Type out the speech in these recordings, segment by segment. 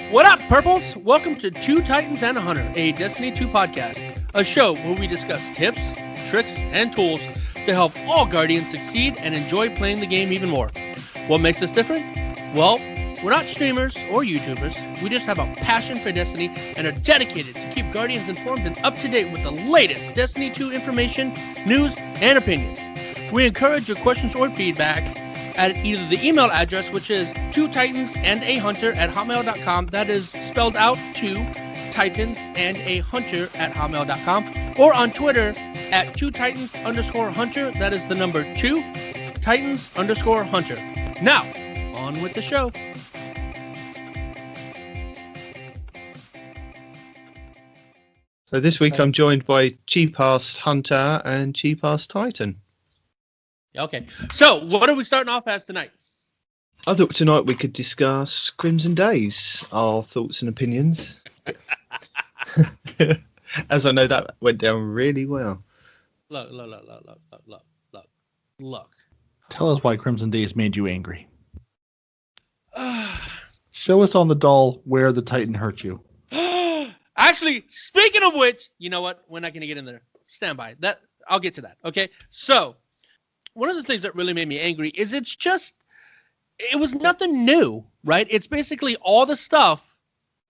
What up, Purples? Welcome to Two Titans and a Hunter, a Destiny 2 podcast, a show where we discuss tips, tricks, and tools to help all Guardians succeed and enjoy playing the game even more. What makes us different? Well, we're not streamers or YouTubers. We just have a passion for Destiny and are dedicated to keep Guardians informed and up to date with the latest Destiny 2 information, news, and opinions. We encourage your questions or feedback at either the email address, which is twotitansandahunter@hotmail.com. That is spelled out twotitansandahunter@hotmail.com, or on Twitter at twotitans_hunter. That is the number 2 titans_hunter. Now, on with the show. So this week I'm joined by Cheap-Ass Hunter and Cheap-Ass Titan. Okay, so what are we starting off as tonight? I thought tonight we could discuss Crimson Days, our thoughts and opinions. As I know that went down really well. Look. Tell us why Crimson Days made you angry. Show us on the doll where the Titan hurt you. Actually, speaking of which, you know what? We're not going to get in there. Stand by. I'll get to that. Okay. So, one of the things that really made me angry is it was nothing new, right? It's basically all the stuff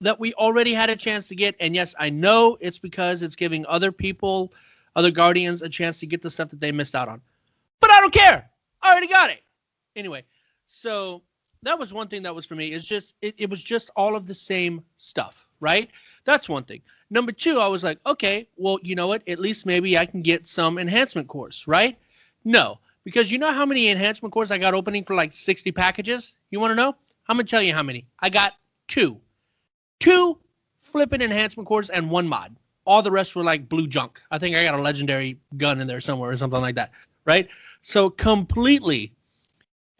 that we already had a chance to get. And yes, I know it's because it's giving other people, other Guardians, a chance to get the stuff that they missed out on. But I don't care. I already got it. Anyway, so that was one thing that was for me. It's just, it was just all of the same stuff, right? That's one thing. Number two, I was like, okay, well, you know what? At least maybe I can get some enhancement cores, right? No, because you know how many enhancement cores I got opening for like 60 packages? You want to know? I'm going to tell you how many. I got 2. 2 flipping enhancement cores and 1 mod. All the rest were like blue junk. I think I got a legendary gun in there somewhere or something like that, right? So completely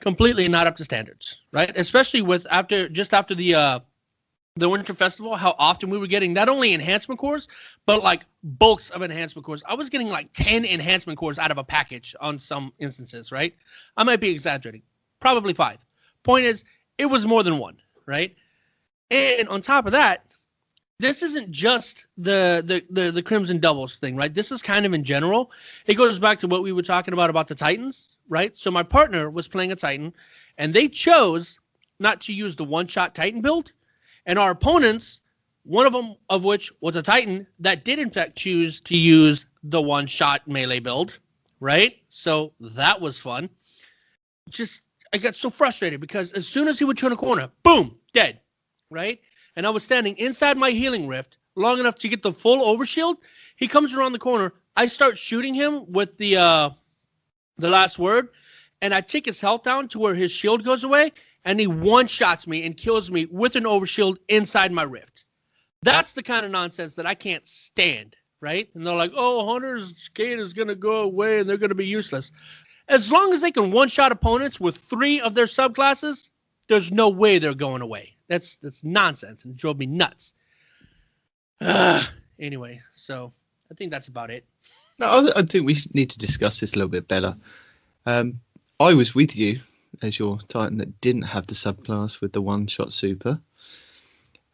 not up to standards, right? Especially with after the Winter Festival, how often we were getting not only enhancement cores, but like bulks of enhancement cores. I was getting like 10 enhancement cores out of a package on some instances, right? I might be exaggerating. Probably 5. Point is, it was more than 1, right? And on top of that, this isn't just the Crimson Doubles thing, right? This is kind of in general. It goes back to what we were talking about the Titans, right? So my partner was playing a Titan, and they chose not to use the one-shot Titan build. And our opponents, one of them of which was a Titan, that did in fact choose to use the one-shot melee build, right? So that was fun. I got so frustrated because as soon as he would turn a corner, boom, dead, right? And I was standing inside my healing rift long enough to get the full overshield. He comes around the corner. I start shooting him with the last word, and I take his health down to where his shield goes away. And he one-shots me and kills me with an overshield inside my rift. That's the kind of nonsense that I can't stand, right? And they're like, oh, Hunter's Gate is going to go away and they're going to be useless. As long as they can one-shot opponents with 3 of their subclasses, there's no way they're going away. That's nonsense, and it drove me nuts. Anyway, so I think that's about it. No, I think we need to discuss this a little bit better. I was with you as your Titan that didn't have the subclass with the one-shot super.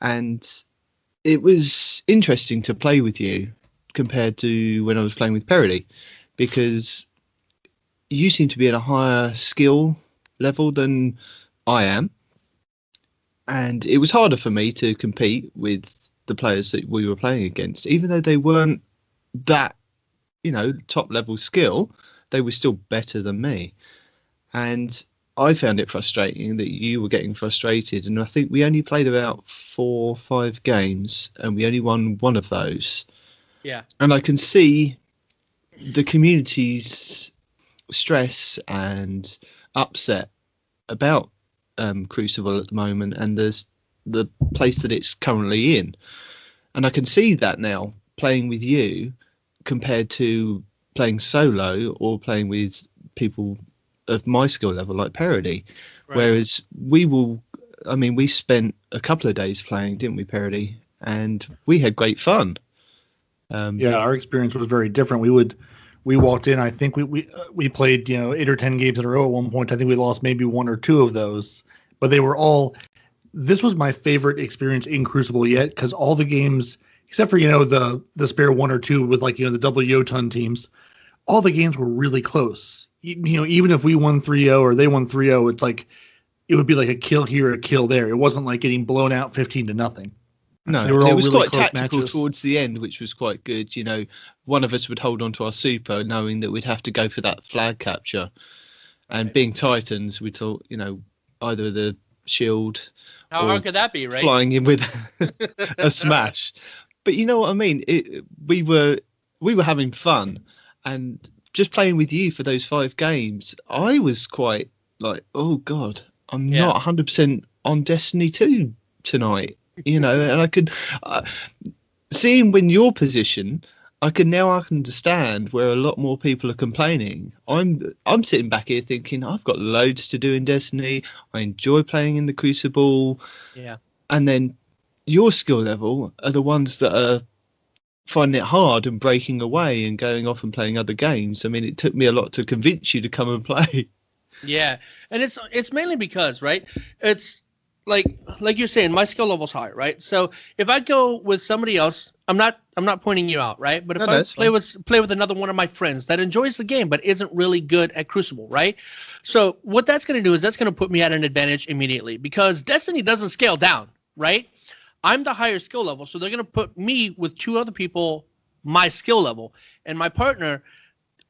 And it was interesting to play with you compared to when I was playing with Parody, because you seem to be at a higher skill level than I am. And it was harder for me to compete with the players that we were playing against. Even though they weren't that, top-level skill, they were still better than me. And I found it frustrating that you were getting frustrated, and I think we only played about 4 or 5 games, and we only won 1 of those. Yeah. And I can see the community's stress and upset about Crucible at the moment and the place that it's currently in. And I can see that now playing with you compared to playing solo or playing with people of my skill level like Parody. Right. Whereas we spent a couple of days playing, didn't we, Parody? And we had great fun. Our experience was very different. We walked in, I think we played 8 or 10 games in a row at one point. I think we lost maybe 1 or 2 of those, but they were all this was my favorite experience in Crucible yet, because all the games, except for, the spare one or two with the double Jotunn teams, all the games were really close. Even if we won 3-0 or they won 3-0, it's like it would be like a kill here, a kill there. It wasn't like getting blown out 15-0. No, it was really quite tactical matches towards the end, which was quite good. One of us would hold on to our super, knowing that we'd have to go for that flag capture. And being Titans, we thought, either the shield. How hard could that be, right? Flying in with a smash. But you know what I mean? We were having fun, and just playing with you for those 5 games, I was quite like, oh God, I'm not 100% on Destiny 2 tonight. And I could seeing when your position, I can now understand where a lot more people are complaining. I'm sitting back here thinking I've got loads to do in Destiny. I enjoy playing in the Crucible. Yeah. And then your skill level are the ones that are finding it hard and breaking away and going off and playing other games. I mean, it took me a lot to convince you to come and play. Yeah, and it's mainly because, right? It's like you're saying, my skill level's high, right? So if I go with somebody else, I'm not pointing you out, right? But if I play with another one of my friends that enjoys the game but isn't really good at Crucible, right? So what that's going to do is that's going to put me at an advantage immediately, because Destiny doesn't scale down, right? I'm the higher skill level, so they're going to put me with 2 other people my skill level, and my partner,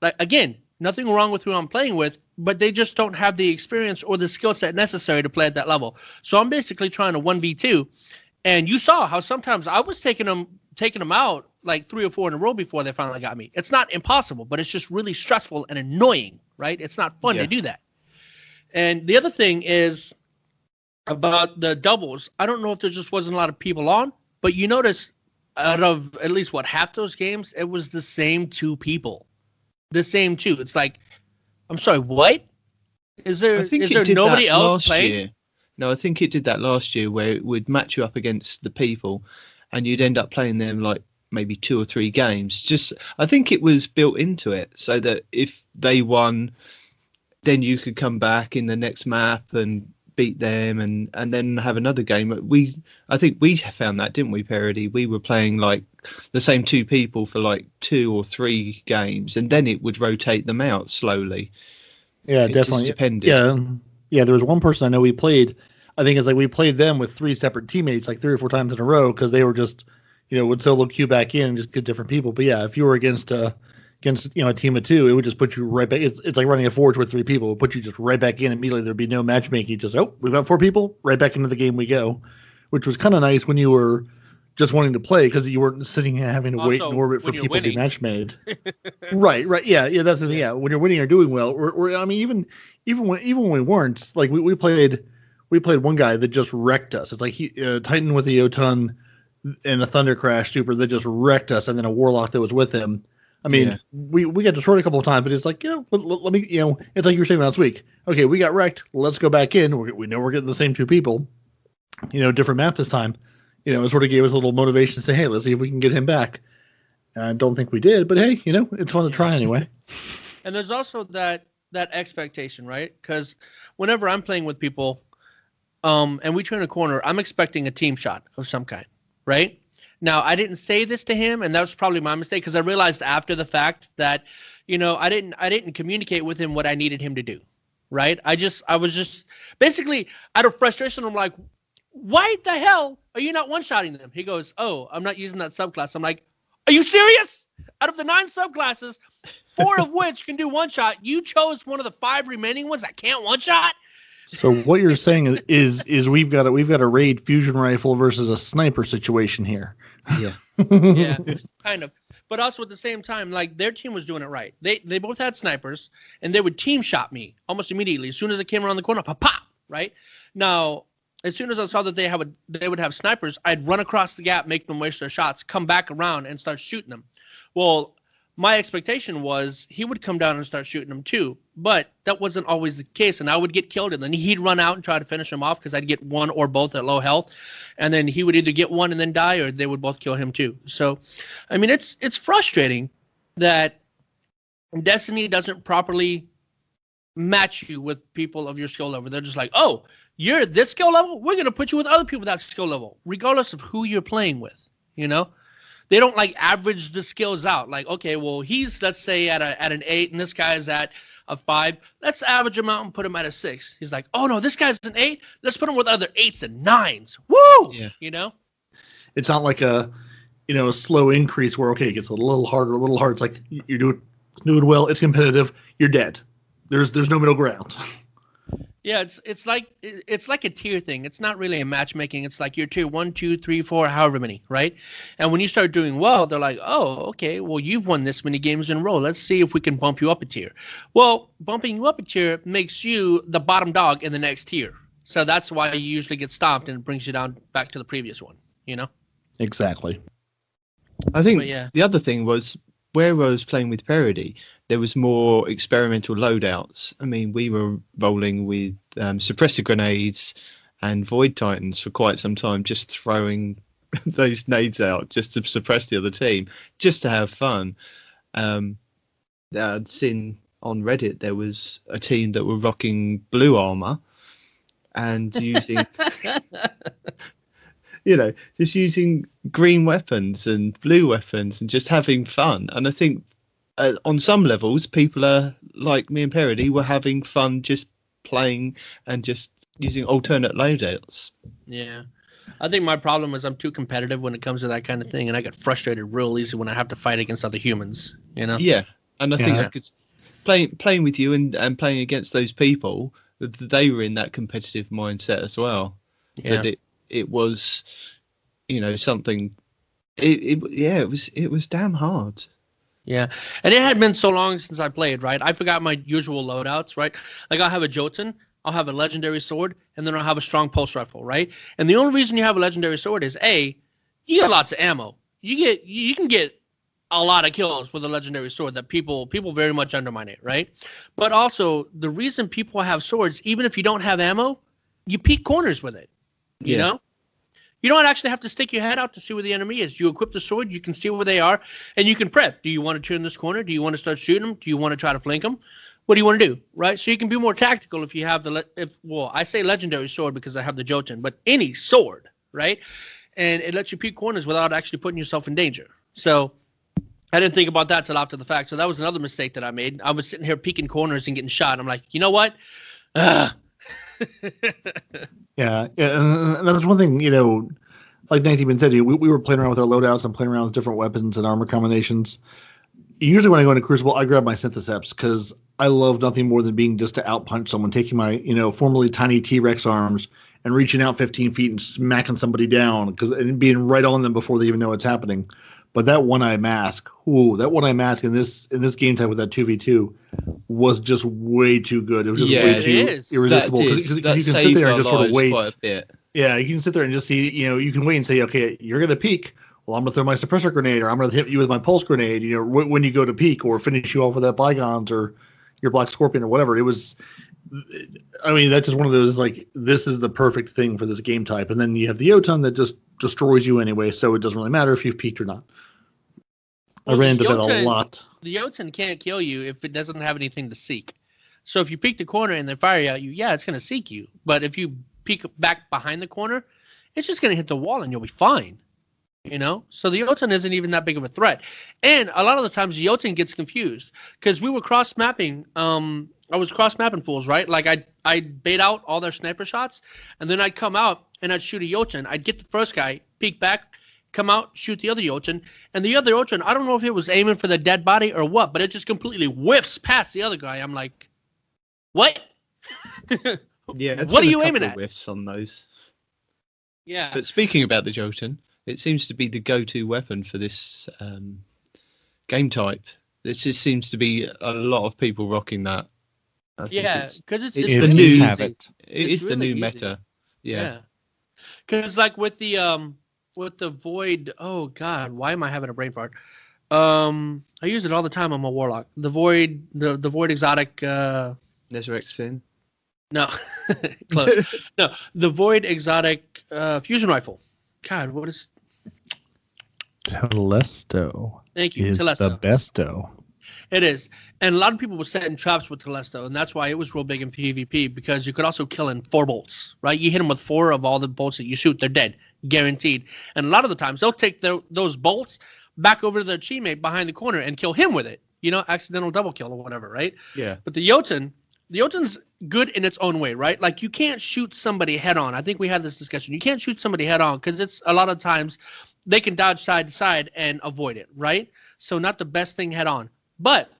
like, again, nothing wrong with who I'm playing with, but they just don't have the experience or the skill set necessary to play at that level. So I'm basically trying to 1v2. And you saw how sometimes I was taking them out like 3 or 4 in a row before they finally got me. It's not impossible, but it's just really stressful and annoying, right? It's not fun to do that. And the other thing is about the doubles. I don't know if there just wasn't a lot of people on, but you notice out of at least half those games, it was the same 2 people. The same 2. It's like, I'm sorry, what? Is there nobody else playing? Year. No, I think it did that last year, where it would match you up against the people and you'd end up playing them like maybe 2 or 3 games. I think it was built into it so that if they won, then you could come back in the next map and beat them and then have another game. I think we found that, didn't we, Parody? We were playing like the same 2 people for like 2 or 3 games, and then it would rotate them out slowly. Yeah, it definitely. Just depended. Yeah. There was one person I know we played. I think it's like we played them with 3 separate teammates, like 3 or 4 times in a row, because they were just, would solo queue back in and just get different people. But yeah, if you were against a team of 2, it would just put you right back. It's like running a forge with 3 people. It would put you just right back in immediately. There'd be no matchmaking. Just, we've got 4 people, right back into the game we go, which was kind of nice when you were just wanting to play, because you weren't sitting and having to wait in orbit for people to be match made. Right. Yeah. That's the thing. Yeah, when you're winning or doing well, or I mean, even when we weren't, like we played one guy that just wrecked us. It's like Titan with a Jotunn and a Thunder Crash super that just wrecked us, and then a Warlock that was with him. I mean, we got destroyed a couple of times, but it's like, let me, it's like you were saying last week. Okay, we got wrecked. Let's go back in. We know we're getting the same 2 people. Different map this time. It sort of gave us a little motivation to say, hey, let's see if we can get him back. And I don't think we did, but hey, it's fun to try anyway. And there's also that expectation, right? Because whenever I'm playing with people, and we turn a corner, I'm expecting a team shot of some kind, right? Now, I didn't say this to him, and that was probably my mistake, because I realized after the fact that, I didn't communicate with him what I needed him to do, right? I was just basically out of frustration. I'm like, why the hell are you not one-shotting them? He goes, oh, I'm not using that subclass. I'm like, are you serious? Out of the 9 subclasses, 4 of which can do one-shot, you chose one of the 5 remaining ones that can't one-shot? So what you're saying is we've got a raid fusion rifle versus a sniper situation here. Yeah. Yeah, kind of. But also at the same time, like, their team was doing it right. They both had snipers, and they would team shot me almost immediately. As soon as it came around the corner, pop, right? Now, as soon as I saw that they would have snipers, I'd run across the gap, make them waste their shots, come back around, and start shooting them. Well, my expectation was he would come down and start shooting them too, but that wasn't always the case, and I would get killed, and then he'd run out and try to finish him off because I'd get one or both at low health, and then he would either get one and then die, or they would both kill him too. So, I mean, it's frustrating that Destiny doesn't properly match you with people of your skill level. They're just like, oh, you're at this skill level? We're going to put you with other people that skill level, regardless of who you're playing with, you know? They don't like average the skills out. Like, okay, well, he's, let's say, at an 8, and this guy's at a 5. Let's average him out and put him at a 6. He's like, oh, no, this guy's an 8. Let's put him with other 8s and 9s. Woo! Yeah. You know? It's not like a slow increase where, okay, it gets a little harder. It's like you're doing well. It's competitive. You're dead. There's no middle ground. Yeah, it's like a tier thing. It's not really a matchmaking. It's like you're tier 1, 2, 3, 4, however many, right? And when you start doing well, they're like, oh, okay, well, you've won this many games in a row. Let's see if we can bump you up a tier. Well, bumping you up a tier makes you the bottom dog in the next tier. So that's why you usually get stomped, and it brings you down back to the previous one, you know? Exactly. I think the other thing was where I was playing with Parody, there was more experimental loadouts. I mean, we were rolling with suppressor grenades and Void Titans for quite some time, just throwing those nades out just to suppress the other team, just to have fun. I'd seen on Reddit there was a team that were rocking blue armor and using... just using green weapons and blue weapons and just having fun. And I think on some levels, people are like me and Parody were having fun just playing and just using alternate loadouts. Yeah. I think my problem is I'm too competitive when it comes to that kind of thing, and I get frustrated real easy when I have to fight against other humans, you know? Yeah. And I think I could playing with you and playing against those people, they were in that competitive mindset as well. Yeah. That it was, something. It was damn hard. Yeah, and it had been so long since I played, right? I forgot my usual loadouts, right? Like I'll have a Jotunn, I'll have a legendary sword, and then I'll have a strong pulse rifle, right? And the only reason you have a legendary sword is A, you get lots of ammo. You can get a lot of kills with a legendary sword that people very much undermine it, right? But also the reason people have swords, even if you don't have ammo, you peek corners with it. You know? You don't actually have to stick your head out to see where the enemy is. You equip the sword, you can see where they are, and you can prep. Do you want to turn this corner? Do you want to start shooting them? Do you want to try to flank them? What do you want to do? Right? So you can be more tactical if you have I say legendary sword because I have the Jotunn, but any sword, right? And it lets you peek corners without actually putting yourself in danger. So I didn't think about that till after the fact. So that was another mistake that I made. I was sitting here peeking corners and getting shot. I'm like, you know what? Yeah, and that's one thing, like 19 said, we were playing around with our loadouts and playing around with different weapons and armor combinations. Usually when I go into Crucible, I grab my Syntheseps because I love nothing more than being just to outpunch someone, taking my, formerly tiny T-Rex arms and reaching out 15 feet and smacking somebody down and being right on them before they even know what's happening. But that One-Eyed Mask, in this game type with that 2v2 was just way too good. It was just way too irresistible because you can sit there and just sort of wait. Quite a bit. Yeah, you can sit there and just see, you can wait and say, okay, you're going to peek. Well, I'm going to throw my suppressor grenade, or I'm going to hit you with my pulse grenade, when you go to peek, or finish you off with that Bygones or your Black Scorpion or whatever. It was, that's just one of those, like, this is the perfect thing for this game type. And then you have the Jotunn that just destroys you anyway, so it doesn't really matter if you've peeked or not. I ran into that a lot. The Jotunn can't kill you if it doesn't have anything to seek. So if you peek the corner and they fire at you, it's going to seek you. But if you peek back behind the corner, it's just going to hit the wall and you'll be fine. So the Jotunn isn't even that big of a threat. And a lot of the times the Jotunn gets confused because we were cross-mapping. I was cross-mapping fools, right? Like I'd bait out all their sniper shots, and then I'd come out and I'd shoot a Jotunn. I'd get the first guy, peek back, come out, shoot the other Jotunn, and the other Jotunn, I don't know if it was aiming for the dead body or what, but it just completely whiffs past the other guy. I'm like, what? Yeah, what are you aiming at? Whiffs on those. Yeah. But speaking about the Jotunn, it seems to be the go-to weapon for this game type. This just seems to be a lot of people rocking that. Because it's the really new habit. It is really the new easy. meta. Yeah. Because like with the Void, oh god, why am I having a brain fart? I use it all the time on my Warlock. The Void, the Void exotic. Resurrect Sin. No, close. No, the Void exotic fusion rifle. God, what is? Telesto. Thank you, is Telesto. the besto. It is. And a lot of people were setting traps with Telesto, and that's why it was real big in PvP, because you could also kill in 4 bolts, right? You hit them with 4 of all the bolts that you shoot, they're dead, guaranteed. And a lot of the times, they'll take those bolts back over to their teammate behind the corner and kill him with it. You know, accidental double kill or whatever, right? Yeah. But the Jotunn's good in its own way, right? Like, you can't shoot somebody head on. I think we had this discussion. You can't shoot somebody head on because it's a lot of times they can dodge side to side and avoid it, right? So not the best thing head on. But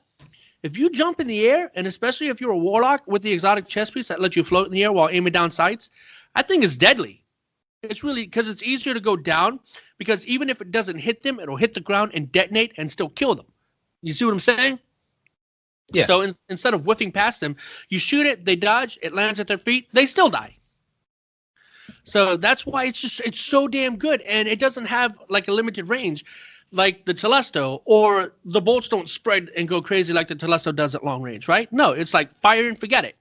if you jump in the air, and especially if you're a Warlock with the exotic chest piece that lets you float in the air while aiming down sights, I think it's deadly. It's really, because it's easier to go down, because even if it doesn't hit them, it'll hit the ground and detonate and still kill them. You see what I'm saying? Yeah. So instead of whiffing past them, you shoot it, they dodge, it lands at their feet, they still die. So that's why it's so damn good, and it doesn't have like a limited range like the Telesto, or the bolts don't spread and go crazy like the Telesto does at long range, right? No, it's like fire and forget it.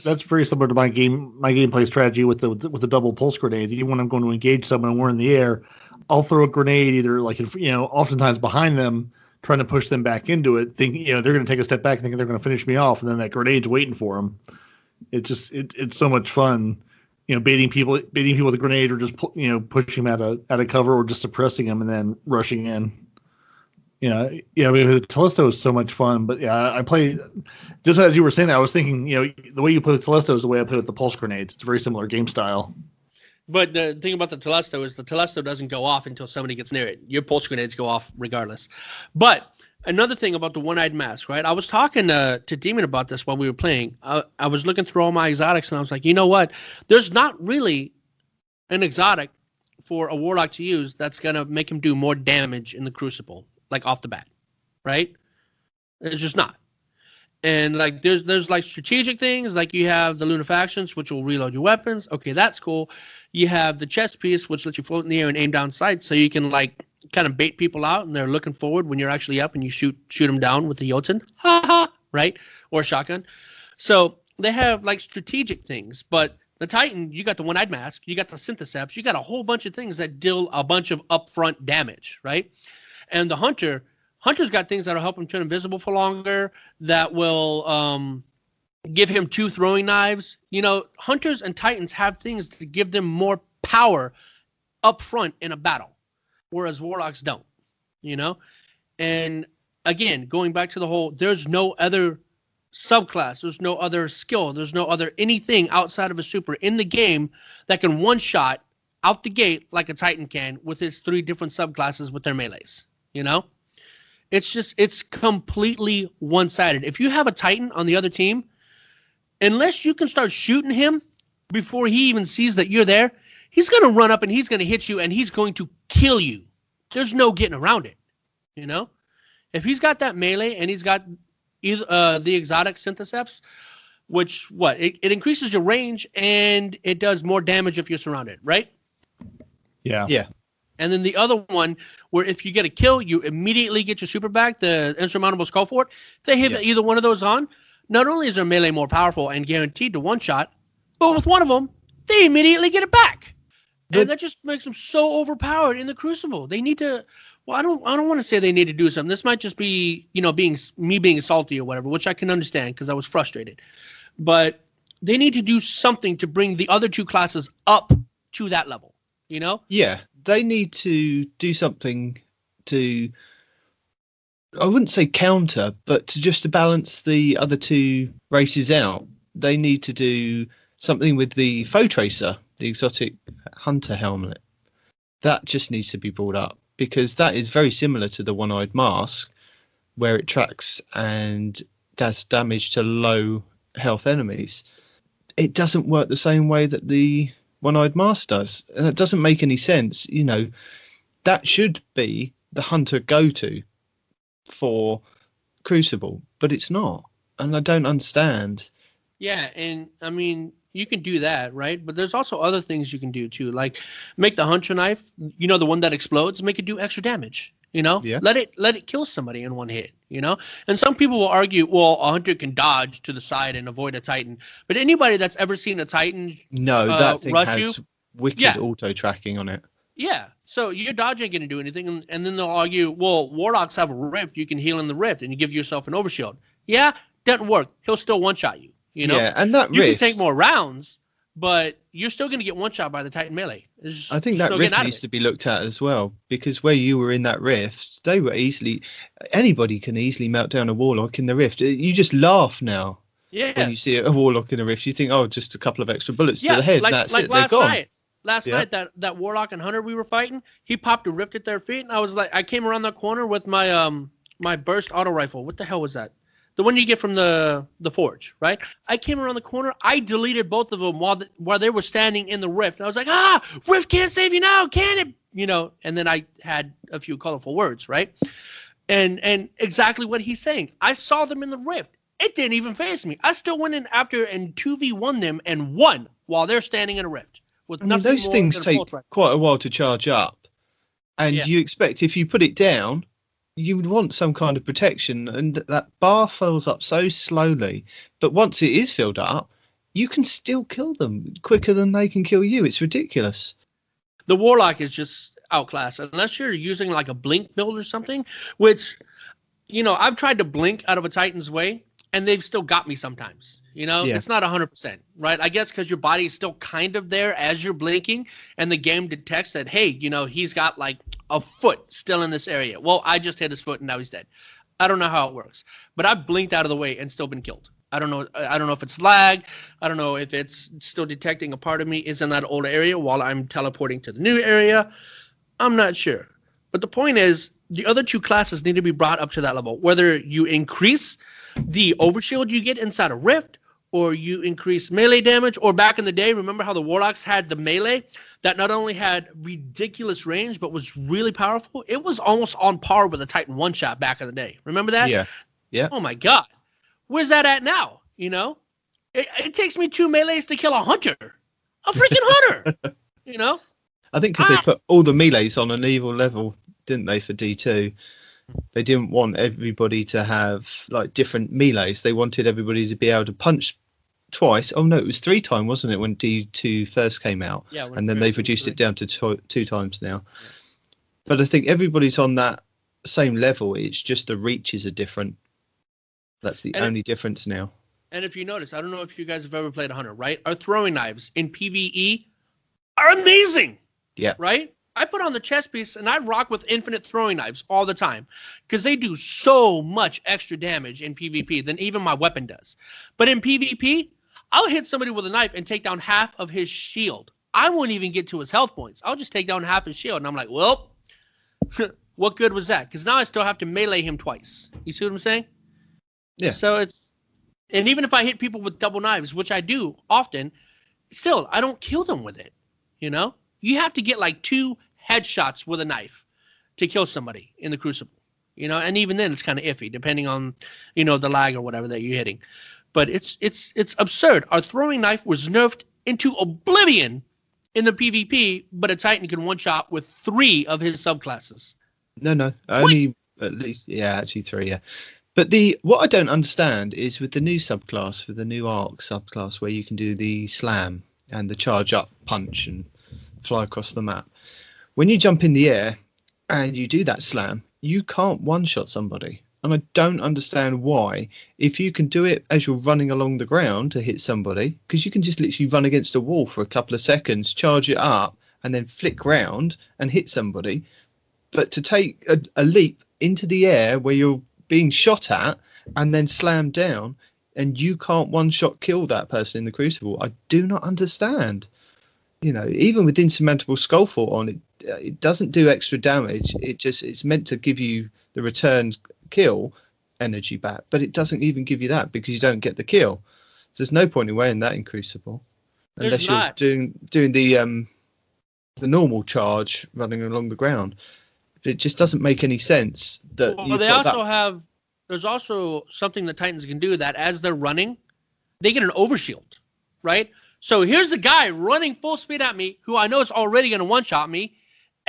That's very similar to my gameplay strategy with the double pulse grenades. Even when I'm going to engage someone and we're in the air, I'll throw a grenade either like oftentimes behind them, trying to push them back into it, thinking they're going to take a step back, thinking they're going to finish me off, and then that grenade's waiting for them. It's so much fun. Baiting people with a grenade, or just pushing them out of cover, or just suppressing them and then rushing in. I mean, the Telesto is so much fun. But yeah, I play, just as you were saying that, I was thinking, the way you play with Telesto is the way I play with the pulse grenades. It's a very similar game style. But the thing about the Telesto is the Telesto doesn't go off until somebody gets near it. Your pulse grenades go off regardless. But another thing about the OneEyed Mask, right? I was talking to Demon about this while we were playing. I was looking through all my exotics, and I was like, you know what? There's not really an exotic for a Warlock to use that's going to make him do more damage in the Crucible, like off the bat, right? It's just not. And like there's like strategic things, like you have the Lunafactions, which will reload your weapons. Okay, that's cool. You have the chest piece, which lets you float in the air and aim down sights, so you can like kind of bait people out, and they're looking forward when you're actually up and you shoot them down with the Jotunn, right? Or shotgun. So they have like strategic things, but the Titan, you got the OneEyed Mask, you got the Syntheseps, you got a whole bunch of things that deal a bunch of upfront damage, right? And the Hunter's got things that'll help him turn invisible for longer, that will give him 2 throwing knives. Hunters and Titans have things to give them more power up front in a battle, whereas Warlocks don't, And again, going back to the whole, there's no other subclass, there's no other skill, there's no other anything outside of a super in the game that can one-shot out the gate like a Titan can with his 3 different subclasses with their melees, It's completely one-sided. If you have a Titan on the other team, unless you can start shooting him before he even sees that you're there, he's going to run up and he's going to hit you and he's going to kill you. There's no getting around it, If he's got that melee and he's got either the exotic Syntheseps, which it increases your range and it does more damage if you're surrounded, right? Yeah. Yeah. And then the other one, where if you get a kill, you immediately get your super back, the Insurmountable Skullfort. If they hit either one of those on, not only is their melee more powerful and guaranteed to one-shot, but with one of them, they immediately get it back. And that just makes them so overpowered in the Crucible. They need to... Well, I don't want to say they need to do something. This might just be, being salty or whatever, which I can understand because I was frustrated. But they need to do something to bring the other 2 classes up to that level, Yeah, they need to do something to, I wouldn't say counter, but to balance the other 2 races out. They need to do something with the Foe Tracer, the exotic hunter helmet. That just needs to be brought up, because that is very similar to the OneEyed Mask, where it tracks and does damage to low health enemies. It doesn't work the same way that the OneEyed Mask does, and it doesn't make any sense. That should be the hunter go-to for Crucible, but it's not, and I don't understand. Yeah, and I mean, you can do that, right? But there's also other things you can do too, like make the hunter knife, the one that explodes, make it do extra damage. Yeah. Let it kill somebody in one hit. And some people will argue, well, a hunter can dodge to the side and avoid a Titan, but anybody that's ever seen a Titan that thing rush has wicked auto tracking on it. Yeah. So your dodge ain't going to do anything. And then they'll argue, well, Warlocks have a rift. You can heal in the rift and you give yourself an overshield. Yeah, doesn't work. He'll still one-shot you. You know? Yeah, and that you rift, can take more rounds, but you're still going to get one-shot by the Titan melee. I think that rift needs to be looked at as well, because where you were in that rift, they were anybody can easily melt down a Warlock in the rift. You just laugh now. Yeah. When you see a Warlock in a rift, you think, oh, just a couple of extra bullets to the head. That's it, they're gone. Last night, that Warlock and Hunter we were fighting, he popped a rift at their feet, and I was like, I came around that corner with my my burst auto rifle. What the hell was that? The one you get from the forge, right? I came around the corner. I deleted both of them while they were standing in the rift. And I was like, rift can't save you now, can it? You know, and then I had a few colorful words, right? And exactly what he's saying. I saw them in the rift. It didn't even faze me. I still went in after and 2v1 them and won while they're standing in a rift. Those things take quite a while to charge up. And you expect if you put it down, you would want some kind of protection, and that bar fills up so slowly. But once it is filled up, you can still kill them quicker than they can kill you. It's ridiculous. The Warlock is just outclassed, unless you're using like a blink build or something, which, you know, I've tried to blink out of a Titan's way, and they've still got me sometimes. You know, It's not 100%, right? I guess because your body is still kind of there as you're blinking, and the game detects that, hey, you know, he's got like a foot still in this area. Well, I just hit his foot and now he's dead. I don't know how it works, but I've blinked out of the way and still been killed. I don't know if it's lag. I don't know if it's still detecting a part of me is in that old area while I'm teleporting to the new area. I'm not sure. But the point is, the other two classes need to be brought up to that level. Whether you increase the overshield you get inside a rift, or you increase melee damage, or back in the day, remember how the Warlocks had the melee that not only had ridiculous range, but was really powerful? It was almost on par with a Titan one-shot back in the day. Remember that? Yeah. Oh my God. Where's that at now? You know? It takes me 2 melees to kill a hunter. A freaking hunter! You know? I think because they put all the melees on an evil level, didn't they, for D2? They didn't want everybody to have like different melees. They wanted everybody to be able to punch twice. Oh no, it was 3 times, wasn't it, when D2 first came out? Yeah. And then they've reduced it down to 2 times now. Yeah. But I think everybody's on that same level. It's just the reaches are different. That's the only difference now. And if you notice, I don't know if you guys have ever played a hunter, right? Our throwing knives in PvE are amazing. Yeah. Right? I put on the chest piece and I rock with infinite throwing knives all the time because they do so much extra damage in PvP than even my weapon does. But in PvP, I'll hit somebody with a knife and take down half of his shield. I won't even get to his health points. I'll just take down half his shield. And I'm like, well, what good was that? Because now I still have to melee him twice. You see what I'm saying? Yeah. So and even if I hit people with double knives, which I do often, still, I don't kill them with it. You know? You have to get like 2 headshots with a knife to kill somebody in the Crucible, you know, and even then it's kind of iffy depending on, you know, the lag or whatever that you're hitting. But it's absurd. Our throwing knife was nerfed into oblivion in the PvP, but a Titan can one-shot with 3 of his subclasses. No, only at least, actually 3, yeah. But what I don't understand is with the new subclass, with the new Arc subclass, where you can do the slam and the charge up punch and fly across the map. When you jump in the air and you do that slam, you can't one-shot somebody. And I don't understand why. If you can do it as you're running along the ground to hit somebody, because you can just literally run against a wall for a couple of seconds, charge it up, and then flick round and hit somebody. But to take a leap into the air where you're being shot at and then slam down, and you can't one-shot kill that person in the Crucible, I do not understand. You know, even with insurmountable Skullfort on, it doesn't do extra damage. It's meant to give you the return kill energy back, but it doesn't even give you that because you don't get the kill. So there's no point in wearing that in Crucible unless you're doing the normal charge running along the ground. It just doesn't make any sense. There's also something that Titans can do that as they're running, they get an overshield, right? So here's a guy running full speed at me who I know is already going to one-shot me,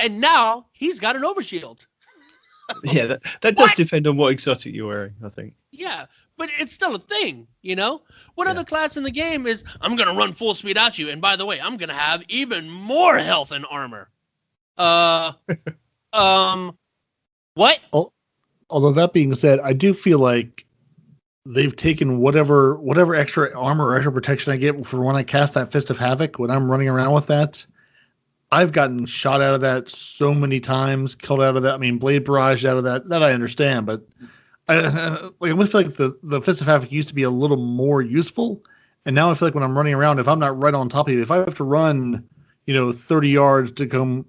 and now he's got an overshield. Yeah, that does depend on what exotic you're wearing, I think. Yeah, but it's still a thing, you know? What other class in the game is, I'm going to run full speed at you, and by the way, I'm going to have even more health and armor? What? Although that being said, I do feel like they've taken whatever extra armor or extra protection I get for when I cast that Fist of Havoc, when I'm running around with that. I've gotten shot out of that so many times, killed out of that. I mean, Blade Barrage out of that. That I understand, but I feel like the Fist of Havoc used to be a little more useful, and now I feel like when I'm running around, if I'm not right on top of you, if I have to run, 30 yards to come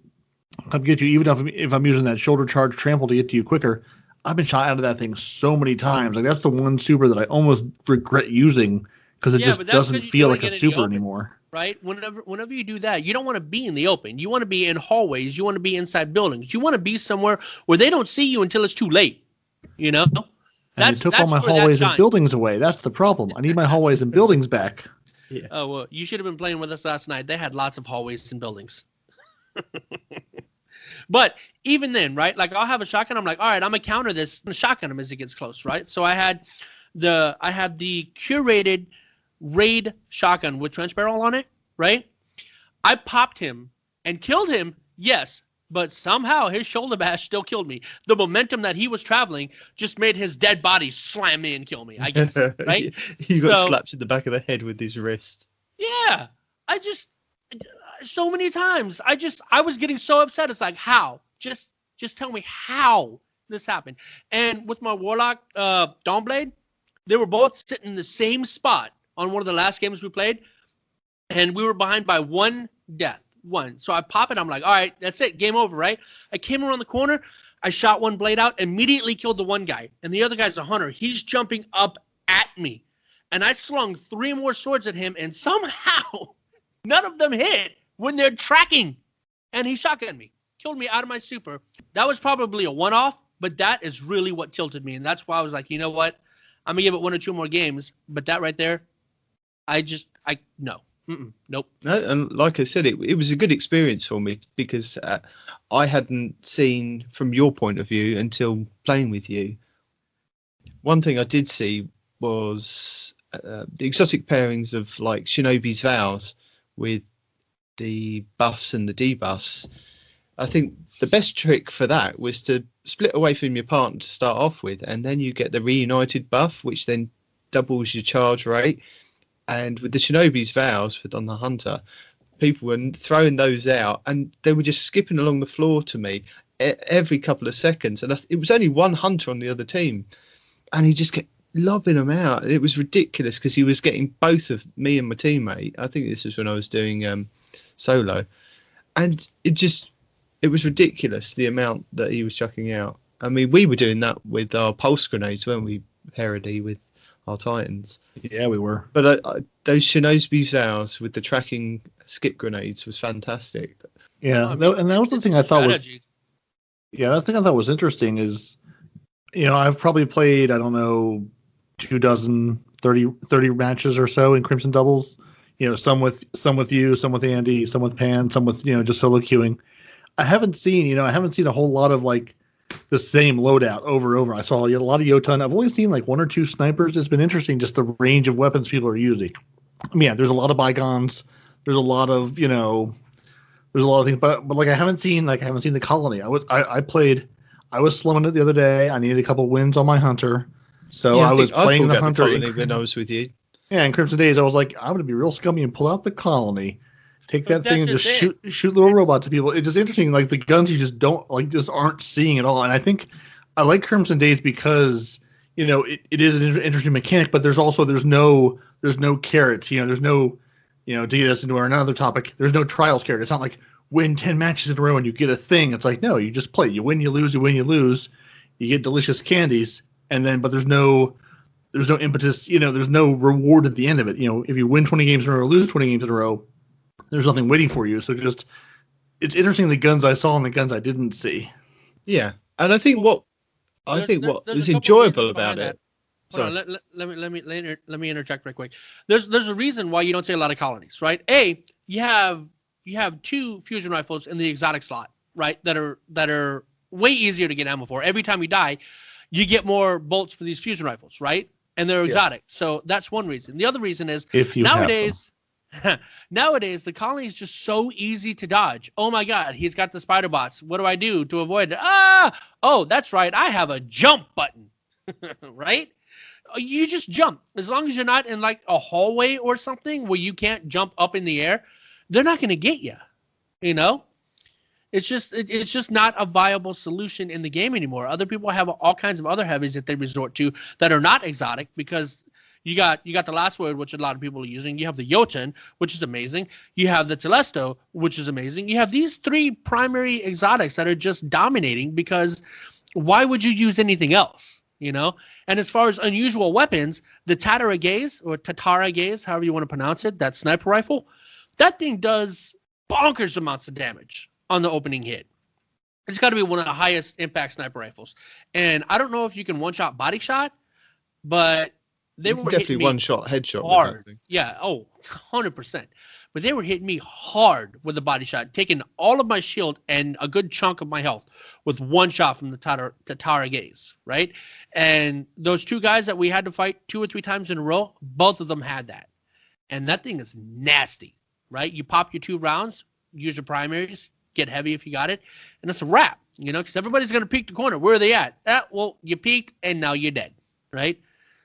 get you, even if I'm using that shoulder charge trample to get to you quicker, I've been shot out of that thing so many times. Like that's the one super that I almost regret using because it just doesn't feel like a super anymore. Right? Whenever you do that, you don't want to be in the open. You want to be in hallways. You want to be inside buildings. You want to be somewhere where they don't see you until it's too late. And you took all my hallways and buildings away. That's the problem. I need my hallways and buildings back. Yeah. Oh, well, you should have been playing with us last night. They had lots of hallways and buildings. But even then, right? Like I'll have a shotgun. I'm like, all right, I'm gonna counter this and shotgun him as it gets close, right? So I had the curated raid shotgun with trench barrel on it, right? I popped him and killed him, yes, but somehow his shoulder bash still killed me. The momentum that he was traveling just made his dead body slam me and kill me, I guess, right? He got slapped in the back of the head with his wrist. Yeah, so many times, I was getting so upset. It's like, how? Just tell me how this happened. And with my Warlock Dawnblade, they were both sitting in the same spot on one of the last games we played, and we were behind by one death. So I pop it. I'm like, all right, that's it. Game over, right? I came around the corner. I shot one blade out, immediately killed the one guy. And the other guy's a hunter. He's jumping up at me. And I slung 3 more swords at him, and somehow none of them hit when they're tracking. And he shotgunned me. Killed me out of my super. That was probably a one-off, but that is really what tilted me. And that's why I was like, you know what? I'm going to give it 1 or 2 more games. But that right there, no. Nope. No, and like I said, it was a good experience for me because I hadn't seen from your point of view until playing with you. One thing I did see was the exotic pairings of like Shinobi's Vows with the buffs and the debuffs. I think the best trick for that was to split away from your partner to start off with, and then you get the reunited buff, which then doubles your charge rate. And with the Shinobi's Vows on the Hunter, people were throwing those out, and they were just skipping along the floor to me every couple of seconds. And it was only one Hunter on the other team, and he just kept lobbing them out. And it was ridiculous because he was getting both of me and my teammate. I think this was when I was doing solo, and it was ridiculous the amount that he was chucking out. I mean, we were doing that with our pulse grenades, weren't we, Parody, with our Titans? Yeah, we were. But those Shinobi's Vows with the tracking skip grenades was fantastic. Yeah, and that was the thing I thought was. Yeah, that's the thing I thought was interesting is, I've probably played 24, 30 matches or so in Crimson Doubles. Some with you, some with Andy, some with Pan, some with just solo queuing. I haven't seen a whole lot of like the same loadout over and over. I saw a lot of Jotunn. I've only seen like 1 or 2 snipers. It's been interesting just the range of weapons people are using. I mean, yeah, there's a lot of bygones. There's a lot of there's a lot of things, but like I haven't seen the colony. I was slumming it the other day. I needed a couple wins on my hunter, so I was playing the hunter when I was with you. Yeah, in Crimson Days, I was like, I'm gonna be real scummy and pull out the colony. Take that thing and just shoot little robots at people. It's just interesting, like the guns you just just aren't seeing at all. And I think I like Crimson Days because it is an interesting mechanic, but there's no carrots. There's no to get us into another topic. There's no trials carrot. It's not like win 10 matches in a row and you get a thing. It's like no, you just play. You win, you lose. You win, you lose. You get delicious candies, but there's no impetus. There's no reward at the end of it. If you win 20 games in a row, lose 20 games in a row, there's nothing waiting for you. So it's interesting the guns I saw and the guns I didn't see. Yeah, and I think what was enjoyable about it. Hold on, let me interject right quick. There's a reason why you don't see a lot of colonies, right? You have 2 fusion rifles in the exotic slot, right? That are way easier to get ammo for. Every time you die, you get more bolts for these fusion rifles, right? And they're exotic. So that's one reason. The other reason is if you nowadays. Nowadays, the colony is just so easy to dodge. Oh my God, he's got the spider bots. What do I do to avoid it? Oh, that's right. I have a jump button, right? You just jump. As long as you're not in like a hallway or something where you can't jump up in the air, they're not going to get you. You know, it's just not a viable solution in the game anymore. Other people have all kinds of other heavies that they resort to that are not exotic because you got the last word, which a lot of people are using. You have the Jotunn, which is amazing. You have the Telesto, which is amazing. You have these three primary exotics that are just dominating because why would you use anything else? You know, and as far as unusual weapons, the Tatara Gaze or Tatara Gaze, however you want to pronounce it, that sniper rifle, that thing does bonkers amounts of damage on the opening hit. It's got to be one of the highest impact sniper rifles. And I don't know if you can one-shot body shot, but they were definitely one-shot headshot hard. Yeah, 100%. But they were hitting me hard with the body shot, taking all of my shield and a good chunk of my health with one shot from the Tatara Gaze, right? And those two guys that we had to fight 2 or 3 times in a row, both of them had that. And that thing is nasty, right? You pop your 2 rounds, use your primaries, get heavy if you got it, and it's a wrap, you know, because everybody's going to peek the corner. Where are they at? Well, you peeked, and now you're dead, right?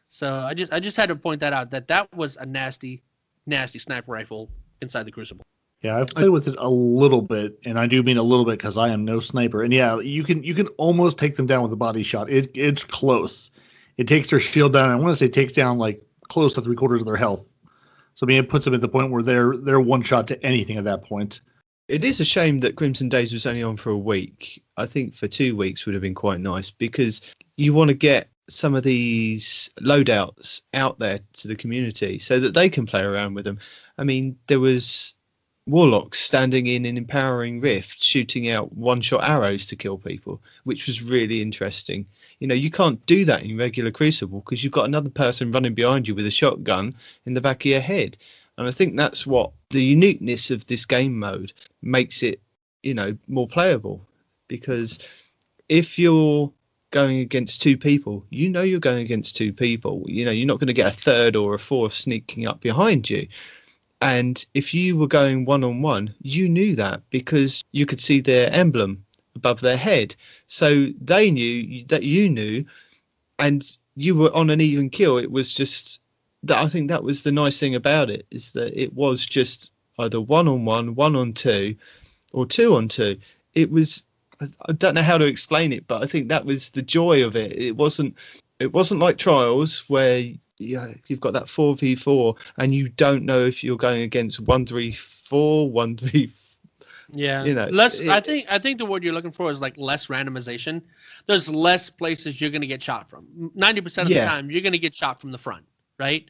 So I just had to point that out, that was a nasty, nasty sniper rifle inside the Crucible. Yeah, I've played with it a little bit, and I do mean a little bit because I am no sniper. And yeah, you can almost take them down with a body shot. It's close. It takes their shield down. I want to say it takes down like close to 3/4 of their health. So I mean, it puts them at the point where they're one shot to anything at that point. It is a shame that Crimson Days was only on for a week. I think for 2 weeks would have been quite nice because you want to get some of these loadouts out there to the community so that they can play around with them. I mean, there was Warlock standing in an empowering rift, shooting out one-shot arrows to kill people, which was really interesting. You know, you can't do that in regular Crucible because you've got another person running behind you with a shotgun in the back of your head. And I think that's what the uniqueness of this game mode makes it, you know, more playable. Because if you're going against 2 people, you know you're going against 2 people. You know, you're not going to get a third or a fourth sneaking up behind you. And if you were going one-on-one, you knew that because you could see their emblem above their head. So they knew that you knew, and you were on an even kill. It was just that. I think that was the nice thing about it, is that it was just either one-on-one, 1-on-2, or 2-on-2. It was, I don't know how to explain it, but I think that was the joy of it. It wasn't like Trials where you've got that 4v4 and you don't know if you're going against 134, 134. Yeah, you know, I think the word you're looking for is like less randomization. There's less places you're going to get shot from. 90% of the time, you're going to get shot from the front, right?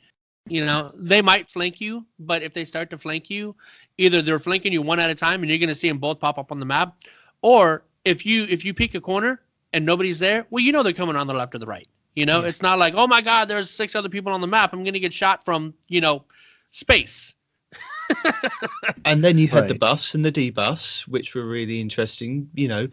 You know, they might flank you, but if they start to flank you, either they're flanking you one at a time and you're going to see them both pop up on the map, or if you peek a corner and nobody's there, well, you know they're coming on the left or the right. You know, It's not like, oh my God, there's 6 other people on the map. I'm going to get shot from, you know, space. And then you had the buffs and the debuffs, which were really interesting, you know.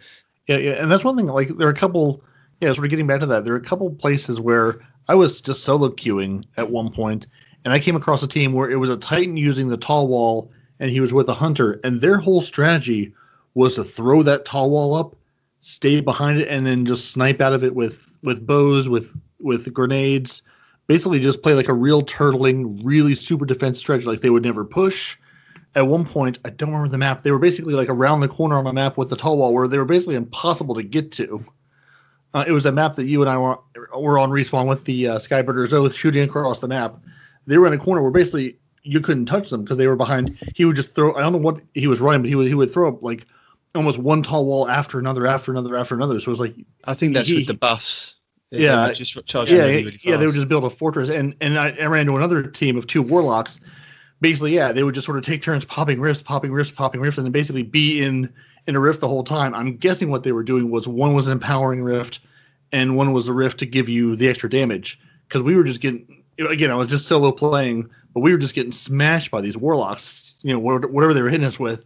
Yeah, and that's one thing. Like, there are a couple, sort of getting back to that, there are a couple places where I was just solo queuing at one point, and I came across a team where it was a Titan using the tall wall, and he was with a hunter, and their whole strategy was to throw that tall wall up, stay behind it, and then just snipe out of it with bows, with grenades. Basically just play like a real turtling, really super defensive strategy. Like they would never push. At one point, I don't remember the map, they were basically like around the corner on a map with the tall wall where they were basically impossible to get to. It was a map that you and I were on Respawn with the Skybirders Oath shooting across the map. They were in a corner where basically you couldn't touch them because they were behind. He would just throw, I don't know what he was running, but he would throw up like almost one tall wall after another. So it was like, I think that's with the buffs. Yeah, just charging really fast. They would just build a fortress, and I ran into another team of 2 warlocks. Basically, they would just sort of take turns popping rifts, and then basically be in a rift the whole time. I'm guessing what they were doing was one was an empowering rift, and one was a rift to give you the extra damage. Because we were just getting, again, I was just solo playing, but we were just getting smashed by these warlocks. You know, whatever they were hitting us with.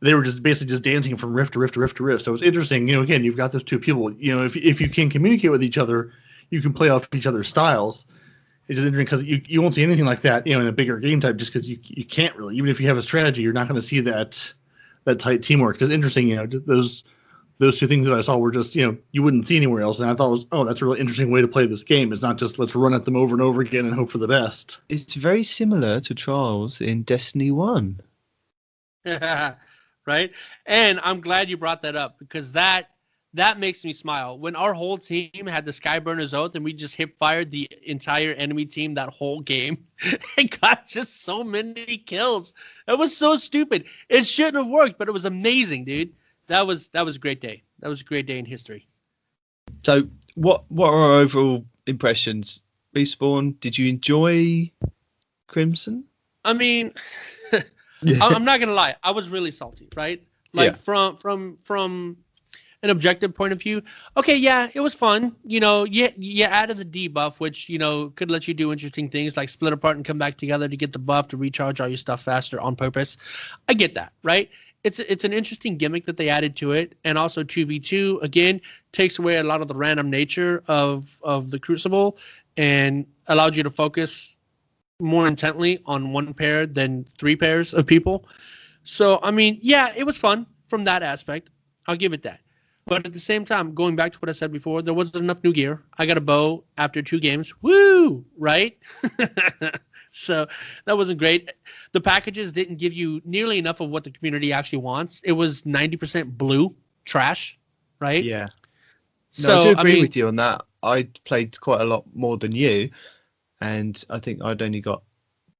They were just basically just dancing from rift to rift to rift to rift. So it's interesting. You know, again, you've got those 2 people. You know, if you can communicate with each other, you can play off each other's styles. it's just interesting because you won't see anything like that, in a bigger game type, just because you can't really. Even if you have a strategy, you're not going to see that tight teamwork. It's interesting, those two things that I saw were just, you wouldn't see anywhere else. And I thought that's a really interesting way to play this game. It's not just let's run at them over and over again and hope for the best. It's very similar to Trials in Destiny 1. Right? And I'm glad you brought that up, because that makes me smile. When our whole team had the Skyburner's Oath and we just hip-fired the entire enemy team that whole game and got just so many kills. That was so stupid. It shouldn't have worked, but it was amazing, dude. That was a great day. That was a great day in history. So, what are our overall impressions? Respawn, did you enjoy Crimson? I mean, I'm not gonna lie. I was really salty, right? Like from an objective point of view. Okay, yeah, it was fun. You added the debuff, which could let you do interesting things like split apart and come back together to get the buff to recharge all your stuff faster on purpose. I get that, right? It's an interesting gimmick that they added to it, and also 2v2 again takes away a lot of the random nature of the Crucible and allowed you to focus more intently on one pair than 3 pairs of people. So I mean, yeah, it was fun from that aspect. I'll give it that. But at the same time, going back to what I said before, there wasn't enough new gear. I got a bow after 2 games. Woo! Right? So that wasn't great. The packages didn't give you nearly enough of what the community actually wants. It was 90% blue trash, right? Yeah. So, No, I do agree with you on that. I played quite a lot more than you, and I think I'd only got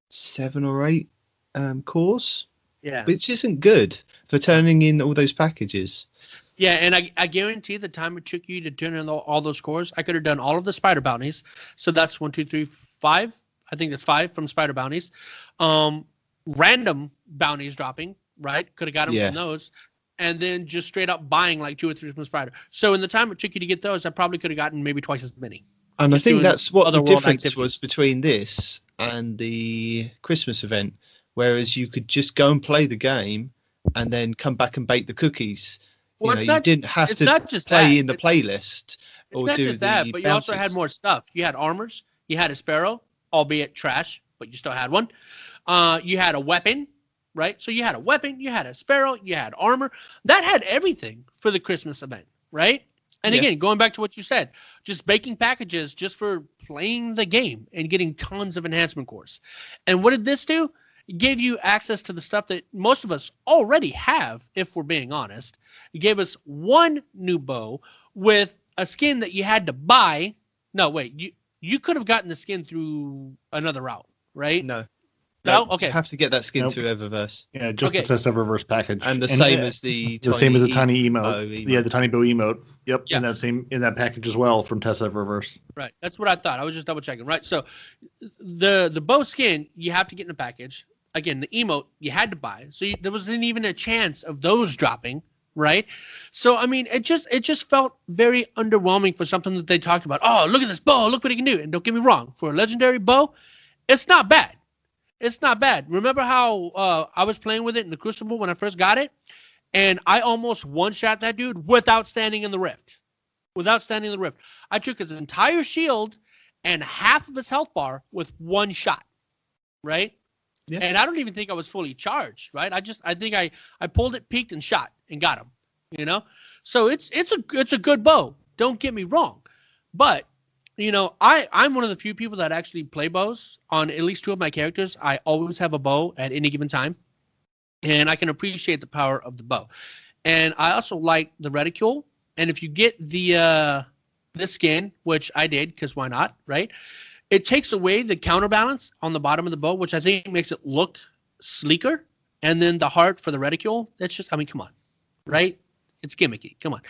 7 or 8 cores. Yeah. Which isn't good for turning in all those packages. Yeah, and I guarantee the time it took you to turn in all those cores, I could have done all of the spider bounties. So that's 1, 2, 3, 5. I think that's 5 from spider bounties. Random bounties dropping, right? Could have got them from those. And then just straight up buying like 2 or 3 from spider. So in the time it took you to get those, I probably could have gotten maybe twice as many. And I think that's what the difference activities was between this and the Christmas event. Whereas you could just go and play the game and then come back and bake the cookies. Well, you didn't have to play in the playlist. It's not just that, but you also had more stuff. You had armors. You had a sparrow, albeit trash, but you still had one. You had a weapon, right? So you had a weapon, you had a sparrow, you had armor. That had everything for the Christmas event, right? And again, going back to what you said, just baking packages just for playing the game and getting tons of enhancement cores. And what did this do? It gave you access to the stuff that most of us already have, if we're being honest. It gave us one new bow with a skin that you had to buy. No, wait, you could have gotten the skin through another route, right? No. Okay. You have to get that skin through Eververse. Yeah, just the Test Eververse package. And same as the same as the tiny emote. emote. Yeah, the tiny bow emote. Yep. Yeah. In that package as well from Test Eververse. Right. That's what I thought. I was just double checking. Right. So the bow skin you have to get in a package. Again, the emote you had to buy. So there wasn't even a chance of those dropping. Right. So, I mean, it just felt very underwhelming for something that they talked about. Oh, look at this bow. Look what it can do. And don't get me wrong. For a legendary bow, it's not bad. It's not bad. Remember how I was playing with it in the Crucible when I first got it? And I almost one-shot that dude without standing in the rift. I took his entire shield and half of his health bar with one shot. Right? Yeah. And I don't even think I was fully charged, right? I think I pulled it, peeked, and shot and got him. So it's a good bow. Don't get me wrong. But I'm one of the few people that actually play bows on at least 2 of my characters. I always have a bow at any given time, and I can appreciate the power of the bow. And I also like the reticule. And if you get the skin, which I did, because why not, right? It takes away the counterbalance on the bottom of the bow, which I think makes it look sleeker. And then the heart for the reticule, that's just, I mean, come on, right? It's gimmicky. Come on.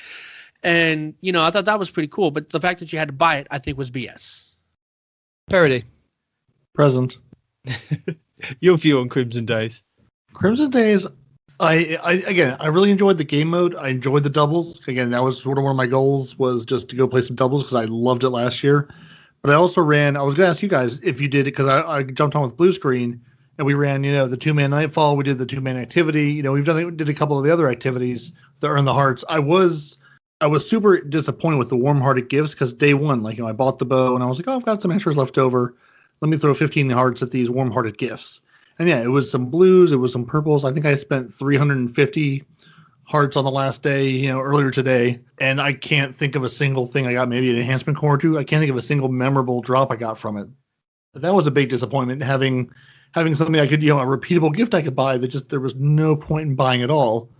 And, I thought that was pretty cool. But the fact that you had to buy it, I think, was BS. Parody. Present. Your view on Crimson Days. Crimson Days, I really enjoyed the game mode. I enjoyed the doubles. Again, that was sort of one of my goals, was just to go play some doubles because I loved it last year. But I also I was going to ask you guys if you did it, because I jumped on with Blue Screen and we ran, the 2-man Nightfall. We did the 2-man activity. We did a couple of the other activities that earn the hearts. I was super disappointed with the warm-hearted gifts because day one, I bought the bow and I was like, oh, I've got some extras left over. let me throw 15 hearts at these warm-hearted gifts. And yeah, it was some blues, it was some purples. I think I spent 350 hearts on the last day, earlier today, and I can't think of a single thing I got. Maybe an enhancement core or two. I can't think of a single memorable drop I got from it. But that was a big disappointment, having something I could, a repeatable gift I could buy that just there was no point in buying at all.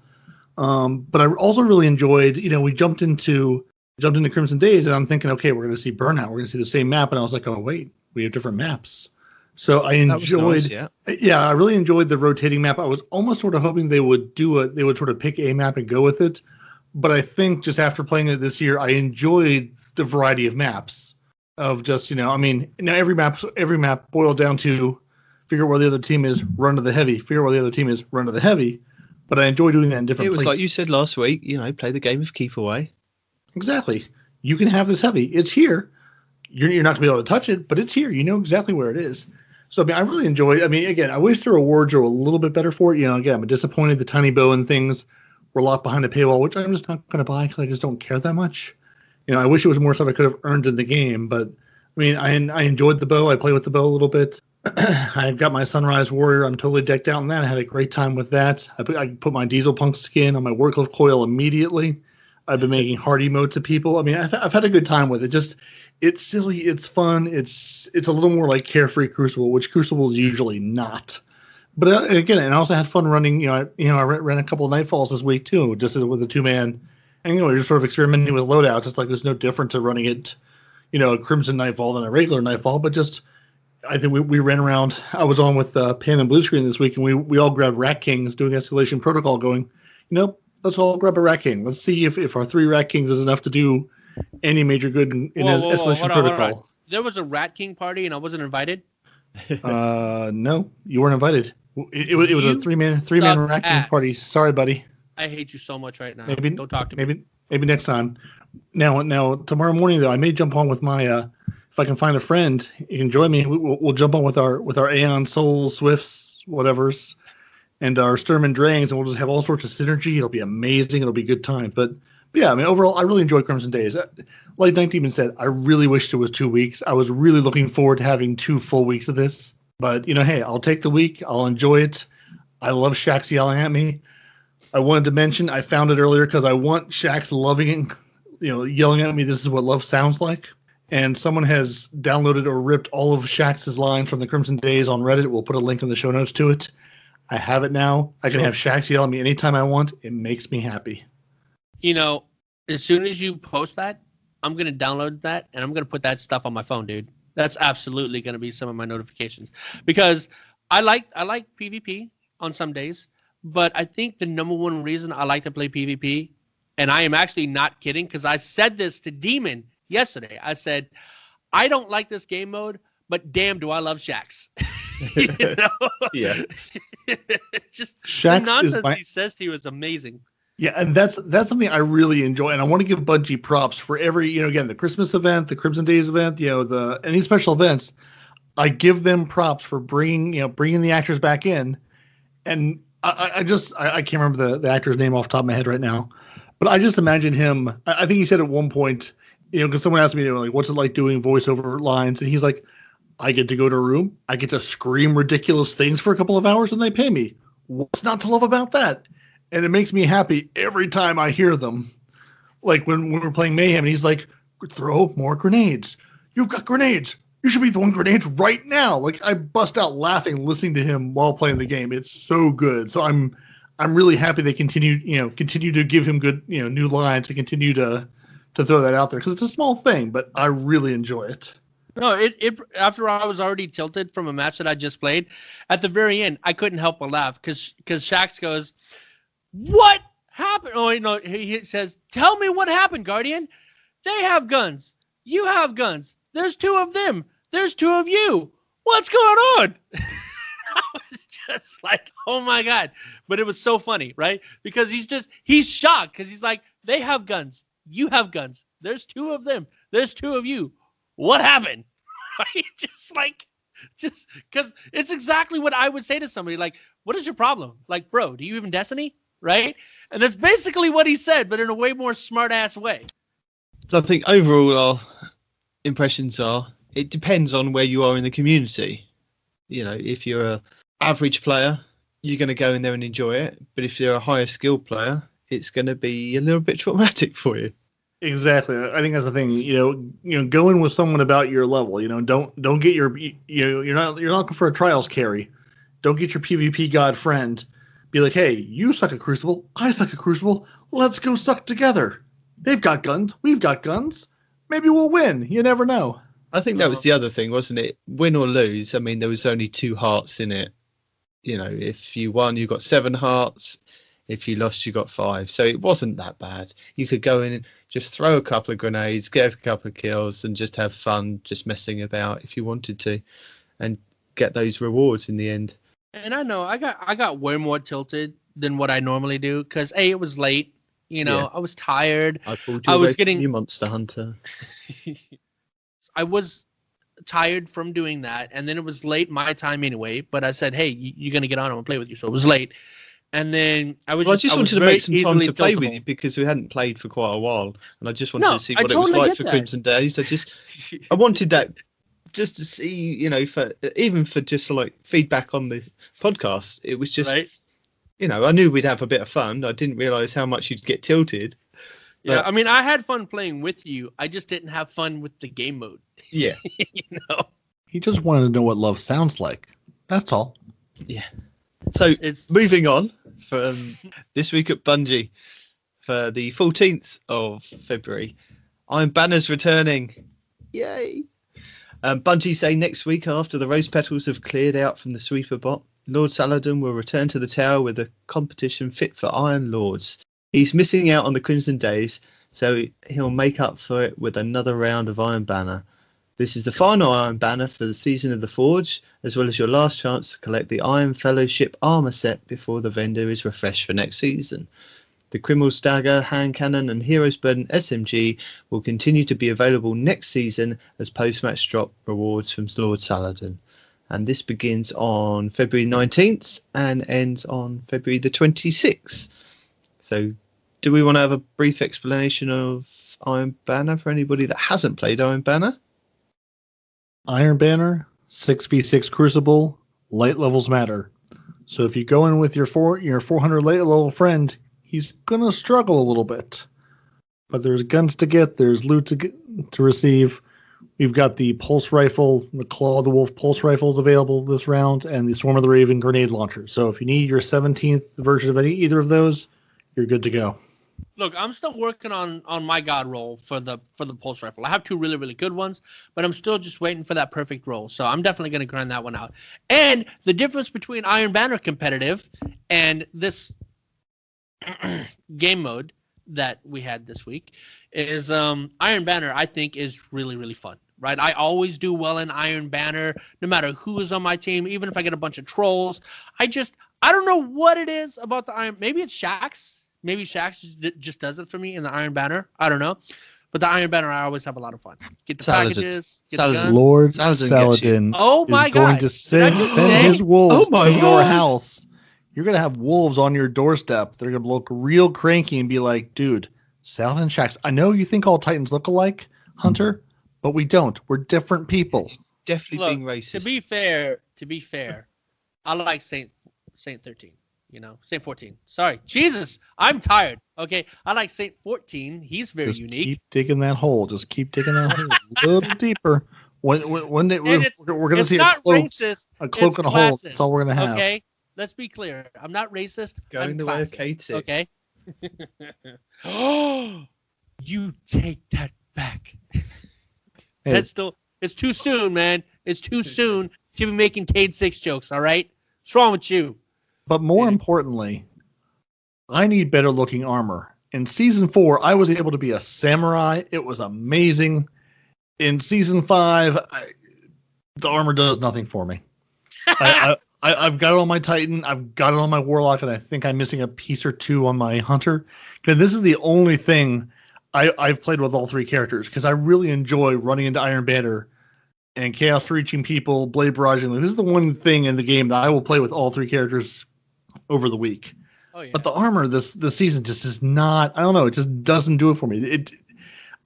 But I also really enjoyed, we jumped into Crimson Days, and I'm thinking, okay, we're going to see Burnout. We're going to see the same map, and I was like, oh wait, we have different maps. So I enjoyed, nice, I really enjoyed the rotating map. I was almost sort of hoping they would sort of pick a map and go with it. But I think just after playing it this year, I enjoyed the variety of maps of just, every map boiled down to figure out where the other team is, run to the heavy, figure out where the other team is, run to the heavy. But I enjoy doing that in different places. It was like you said last week, play the game of keep away. Exactly. You can have this heavy. It's here. You're not going to be able to touch it, but it's here. You know exactly where it is. So, I really enjoyed. Again, I wish the rewards were a little bit better for it. Again, I'm disappointed the tiny bow and things were locked behind a paywall, which I'm just not going to buy because I just don't care that much. I wish it was more stuff I could have earned in the game. But, I enjoyed the bow. I played with the bow a little bit. I got my Sunrise Warrior. I'm totally decked out in that. I had a great time with that. I put my Diesel Punk skin on my Warcliffe coil immediately. I've been making hard emotes to people. I've had a good time with it. Just, it's silly, it's fun, it's a little more like carefree Crucible, which Crucible is usually not. But again, and I also had fun running. I ran a couple of Nightfalls this week too, just with a 2-man. And you're just sort of experimenting with loadouts. It's like there's no different to running it, a Crimson Nightfall than a regular Nightfall. But just, I think we ran around. I was on with Pan and Blue Screen this week, and we all grabbed Rat Kings doing Escalation Protocol, going, let's all grab a Rat King. Let's see if our 3 Rat Kings is enough to do any major good in Escalation Protocol. Hold on. There was a Rat King party and I wasn't invited? No, you weren't invited. It was a 3-man Rat King party. Sorry, buddy. I hate you so much right now. Don't talk to me. Maybe next time. Now tomorrow morning though, I may jump on with my if I can find a friend, you can join me. We'll jump on with our Aeon Souls, Swifts, whatevers, and our Sturm and Drangs, and we'll just have all sorts of synergy. It'll be amazing. It'll be good time. But yeah, overall, I really enjoyed Crimson Days. Like 19 said, I really wished it was 2 weeks. I was really looking forward to having 2 full weeks of this. But, hey, I'll take the week. I'll enjoy it. I love Shax yelling at me. I wanted to mention, I found it earlier because I want Shax yelling at me, this is what love sounds like. And someone has downloaded or ripped all of Shax's lines from the Crimson Days on Reddit. We'll put a link in the show notes to it. I have it now. I can have Shax yell at me anytime I want. It makes me happy. As soon as you post that, I'm going to download that and I'm going to put that stuff on my phone, dude. That's absolutely going to be some of my notifications because I like PvP on some days, but I think the number one reason I like to play PvP, and I am actually not kidding because I said this to Demon yesterday. I said, I don't like this game mode, but damn, do I love Shax. Yeah. Just Shax the nonsense he says to you is amazing. Yeah, and that's something I really enjoy, and I want to give Bungie props for every, again, the Christmas event, the Crimson Days event, any special events. I give them props for bringing the actors back in, and I can't remember the actor's name off the top of my head right now, but I just imagine him. I think he said at one point, because someone asked me, what's it like doing voiceover lines, and he's like, I get to go to a room, I get to scream ridiculous things for a couple of hours, and they pay me. What's not to love about that? And it makes me happy every time I hear them. Like when we're playing Mayhem, and he's like, throw more grenades. You've got grenades. You should be throwing grenades right now. Like I bust out laughing listening to him while playing the game. It's so good. So I'm really happy they continue to give him good, new lines to continue to throw that out there because it's a small thing, but I really enjoy it. No, it after I was already tilted from a match that I just played, at the very end, I couldn't help but laugh because Shax goes, what happened? Oh, he says, tell me what happened, Guardian. They have guns. You have guns. There's 2 of them. There's 2 of you. What's going on? I was just like, oh my God. But it was so funny, right? Because he's shocked because he's like, they have guns. You have guns. There's 2 of them. There's 2 of you. What happened? Right? Just because it's exactly what I would say to somebody. Like, what is your problem? Like, bro, do you even Destiny? Right? And that's basically what he said, but in a way more smart-ass way. So I think overall our impressions are it depends on where you are in the community. You know, if you're a average player, you're going to go in there and enjoy it. But if you're a higher skilled player, it's going to be a little bit traumatic for you. Exactly. I think that's the thing. Go in with someone about your level. Don't get you're not looking for a trials carry. Don't get your PvP god friend. Be like, hey, you suck at Crucible. I suck at Crucible. Let's go suck together. They've got guns. We've got guns. Maybe we'll win. You never know. I think that was the other thing, wasn't it? Win or lose. I mean, there was only 2 hearts in it. You know, if you won, you got 7 hearts. If you lost, you got 5. So it wasn't that bad. You could go in and just throw a couple of grenades, get a couple of kills, and just have fun, just messing about if you wanted to, and get those rewards in the end. And I know I got way more tilted than what I normally do because it was late. I was tired. I pulled you away from you, Monster Hunter. I was tired from doing that, and then it was late my time anyway. But I said, "Hey, you're gonna get on and play with you," so it was late. And then I just wanted to make some time to play with you because we hadn't played for quite a while, and I just wanted to see what it was like for Crimson Days. I wanted that just to see, for just like feedback on the podcast. It was just, right. I knew we'd have a bit of fun. I didn't realize how much you'd get tilted. Yeah, I mean, I had fun playing with you. I just didn't have fun with the game mode. Yeah. He just wanted to know what love sounds like. That's all. Yeah. So moving on from this week at Bungie for the 14th of February, Iron Banner's returning. Yay! Bungie say next week, after the rose petals have cleared out from the sweeper bot, Lord Saladin will return to the tower with a competition fit for Iron Lords. He's missing out on the Crimson Days, so he'll make up for it with another round of Iron Banner. This is the final Iron Banner for the Season of the Forge, as well as your last chance to collect the Iron Fellowship armor set before the vendor is refreshed for next season. The Criminal's Dagger, Hand Cannon and Hero's Burden SMG will continue to be available next season as post-match drop rewards from Lord Saladin. And this begins on February 19th and ends on February the 26th. So do we want to have a brief explanation of Iron Banner for anybody that hasn't played Iron Banner? Iron Banner, 6v6 Crucible, light levels matter. So if you go in with your 400 light level friend, he's going to struggle a little bit. But there's guns to get, there's loot to receive. We've got the pulse rifle, the Claw of the Wolf pulse rifles available this round, and the Swarm of the Raven grenade launcher. So if you need your 17th version of either of those, you're good to go. Look, I'm still working on my god roll for the pulse rifle. I have 2 really, really good ones, but I'm still just waiting for that perfect roll. So I'm definitely going to grind that one out. And the difference between Iron Banner competitive and this game mode that we had this week is Iron Banner, I think, is really, really fun. Right? I always do well in Iron Banner, no matter who is on my team, even if I get a bunch of trolls. I don't know what it is about the Iron. Maybe it's Shaxx. Maybe Shaxx just does it for me in the Iron Banner. I don't know. But the Iron Banner, I always have a lot of fun. Get the packages, get the guns. Lord Saladin oh my is going God. to send his wolves my to your God. house. You're going to have wolves on your doorstep. They're going to look real cranky and be like, dude, Saladin Shaxx, I know you think all Titans look alike, Hunter, but we don't. We're different people. Definitely being racist. To be fair, I like Saint 13. Saint 14. Sorry, Jesus, I'm tired. Okay, I like Saint 14. He's very unique. Keep digging that hole. Just keep digging that hole a little deeper. One day we're going to see a cloak and a hole. That's all we're going to have. Okay, let's be clear. I'm not racist. Going the way of K6. Okay. Oh, you take that back. Hey. It's too soon, man. It's too soon to be making Cade 6 jokes, all right? What's wrong with you? But more importantly, I need better looking armor. In Season 4, I was able to be a samurai. It was amazing. In Season 5, the armor does nothing for me. I've got it on my Titan. I've got it on my Warlock, and I think I'm missing a piece or 2 on my Hunter. Because this is the only thing I've played with all 3 characters, because I really enjoy running into Iron Banner and chaos reaching people, blade barraging. This is the one thing in the game that I will play with all 3 characters over the week. Oh, yeah. But the armor this season just is not, I don't know, it just doesn't do it for me.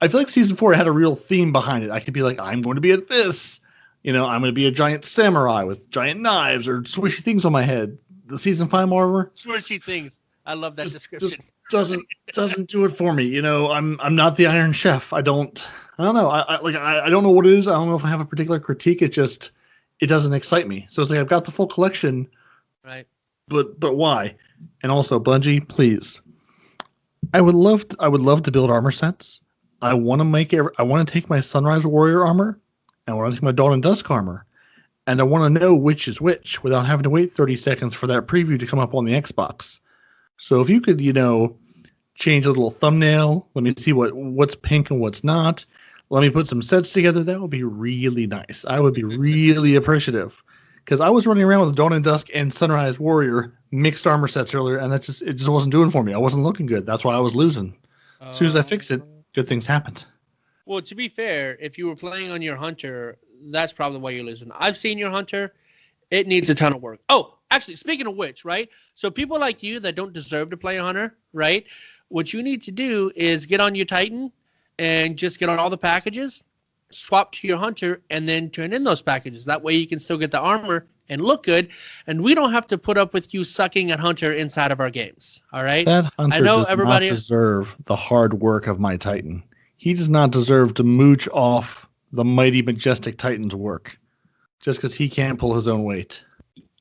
I feel like season 4 had a real theme behind it. I could be like, I'm going to be at this. I'm going to be a giant samurai with giant knives or swishy things on my head. The season 5, moreover, swishy things. I love that description. Just doesn't do it for me. I'm not the Iron Chef. I don't know. I don't know what it is. I don't know if I have a particular critique. It doesn't excite me. So it's like I've got the full collection, right? But why? And also, Bungie, please. I would love to build armor sets. I want to take my Sunrise Warrior armor, and I want to take my Dawn and Dusk armor, and I want to know which is which without having to wait 30 seconds for that preview to come up on the Xbox. So if you could, change a little thumbnail, let me see what's pink and what's not. Let me put some sets together. That would be really nice. I would be really appreciative, because I was running around with Dawn and Dusk and Sunrise Warrior mixed armor sets earlier, and it just wasn't doing for me. I wasn't looking good. That's why I was losing. As soon as I fixed it, good things happened. Well, to be fair, if you were playing on your Hunter, that's probably why you're losing. I've seen your Hunter. It needs a ton of work. Oh, actually, speaking of which, right? So people like you that don't deserve to play a Hunter, right? What you need to do is get on your Titan and just get on all the packages, swap to your Hunter, and then turn in those packages. That way you can still get the armor and look good, and we don't have to put up with you sucking at Hunter inside of our games, all right? That Hunter does not deserve the hard work of my Titan. He does not deserve to mooch off the mighty, majestic Titan's work just because he can't pull his own weight.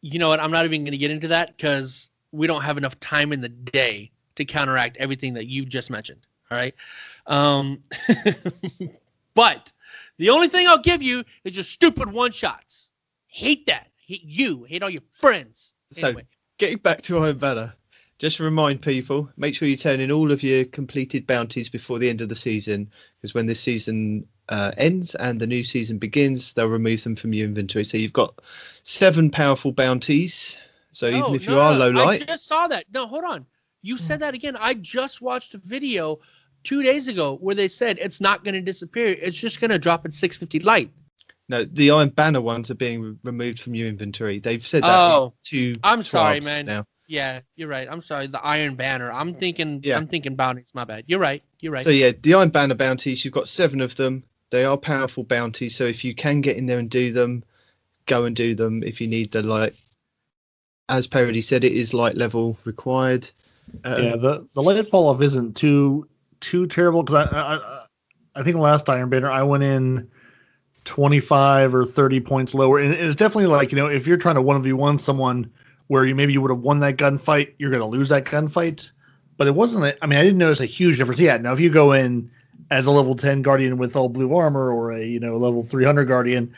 You know what? I'm not even going to get into that because we don't have enough time in the day to counteract everything that you just mentioned, all right? But the only thing I'll give you is your stupid one-shots. Hate that. Hate all your friends. Anyway. So, getting back to Iron Banner, just to remind people, make sure you turn in all of your completed bounties before the end of the season, because when this season ends and the new season begins, they'll remove them from your inventory. So you've got 7 powerful bounties. So even if you are low light... I just saw that. No, hold on. You said that again. I just watched a video 2 days ago where they said it's not going to disappear. It's just going to drop at 650 light. No, the Iron Banner ones are being removed from your inventory. They've said that I'm sorry, man. Now. Yeah, you're right. I'm sorry. The Iron Banner. I'm thinking bounties. My bad. You're right. So yeah, the Iron Banner bounties, you've got 7 of them. They are powerful bounties. So if you can get in there and do them, go and do them. If you need the light, as Parody said, it is light level required. The light fall off isn't too terrible, because I think last Iron Banner I went in 25 or 30 points lower, and it's definitely like, if you're trying to 1v1 someone where you would have won that gunfight, you're going to lose that gunfight. But it wasn't. I didn't notice a huge difference. Yeah, now if you go in as a level 10 Guardian with all blue armor, or a level 300 Guardian,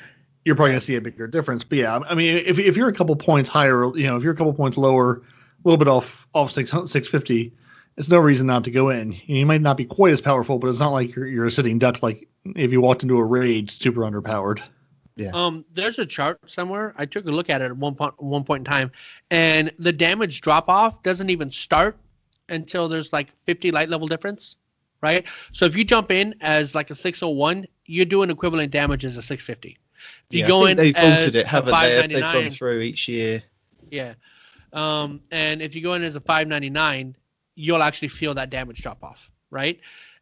you're probably going to see a bigger difference. But yeah, if you're a couple points higher, if you're a couple points lower, a little bit off 650, it's no reason not to go in. You might not be quite as powerful, but it's not like you're a sitting duck. Like if you walked into a raid, super underpowered. Yeah. There's a chart somewhere. I took a look at it at one point in time, and the damage drop off doesn't even start until there's like 50 light level difference, right? So if you jump in as like a 601, you're doing equivalent damage as a 650. If you go in they've as altered it, haven't they? If they've 599, gone through each year. Yeah. And if you go in as a 599, you'll actually feel that damage drop off, right?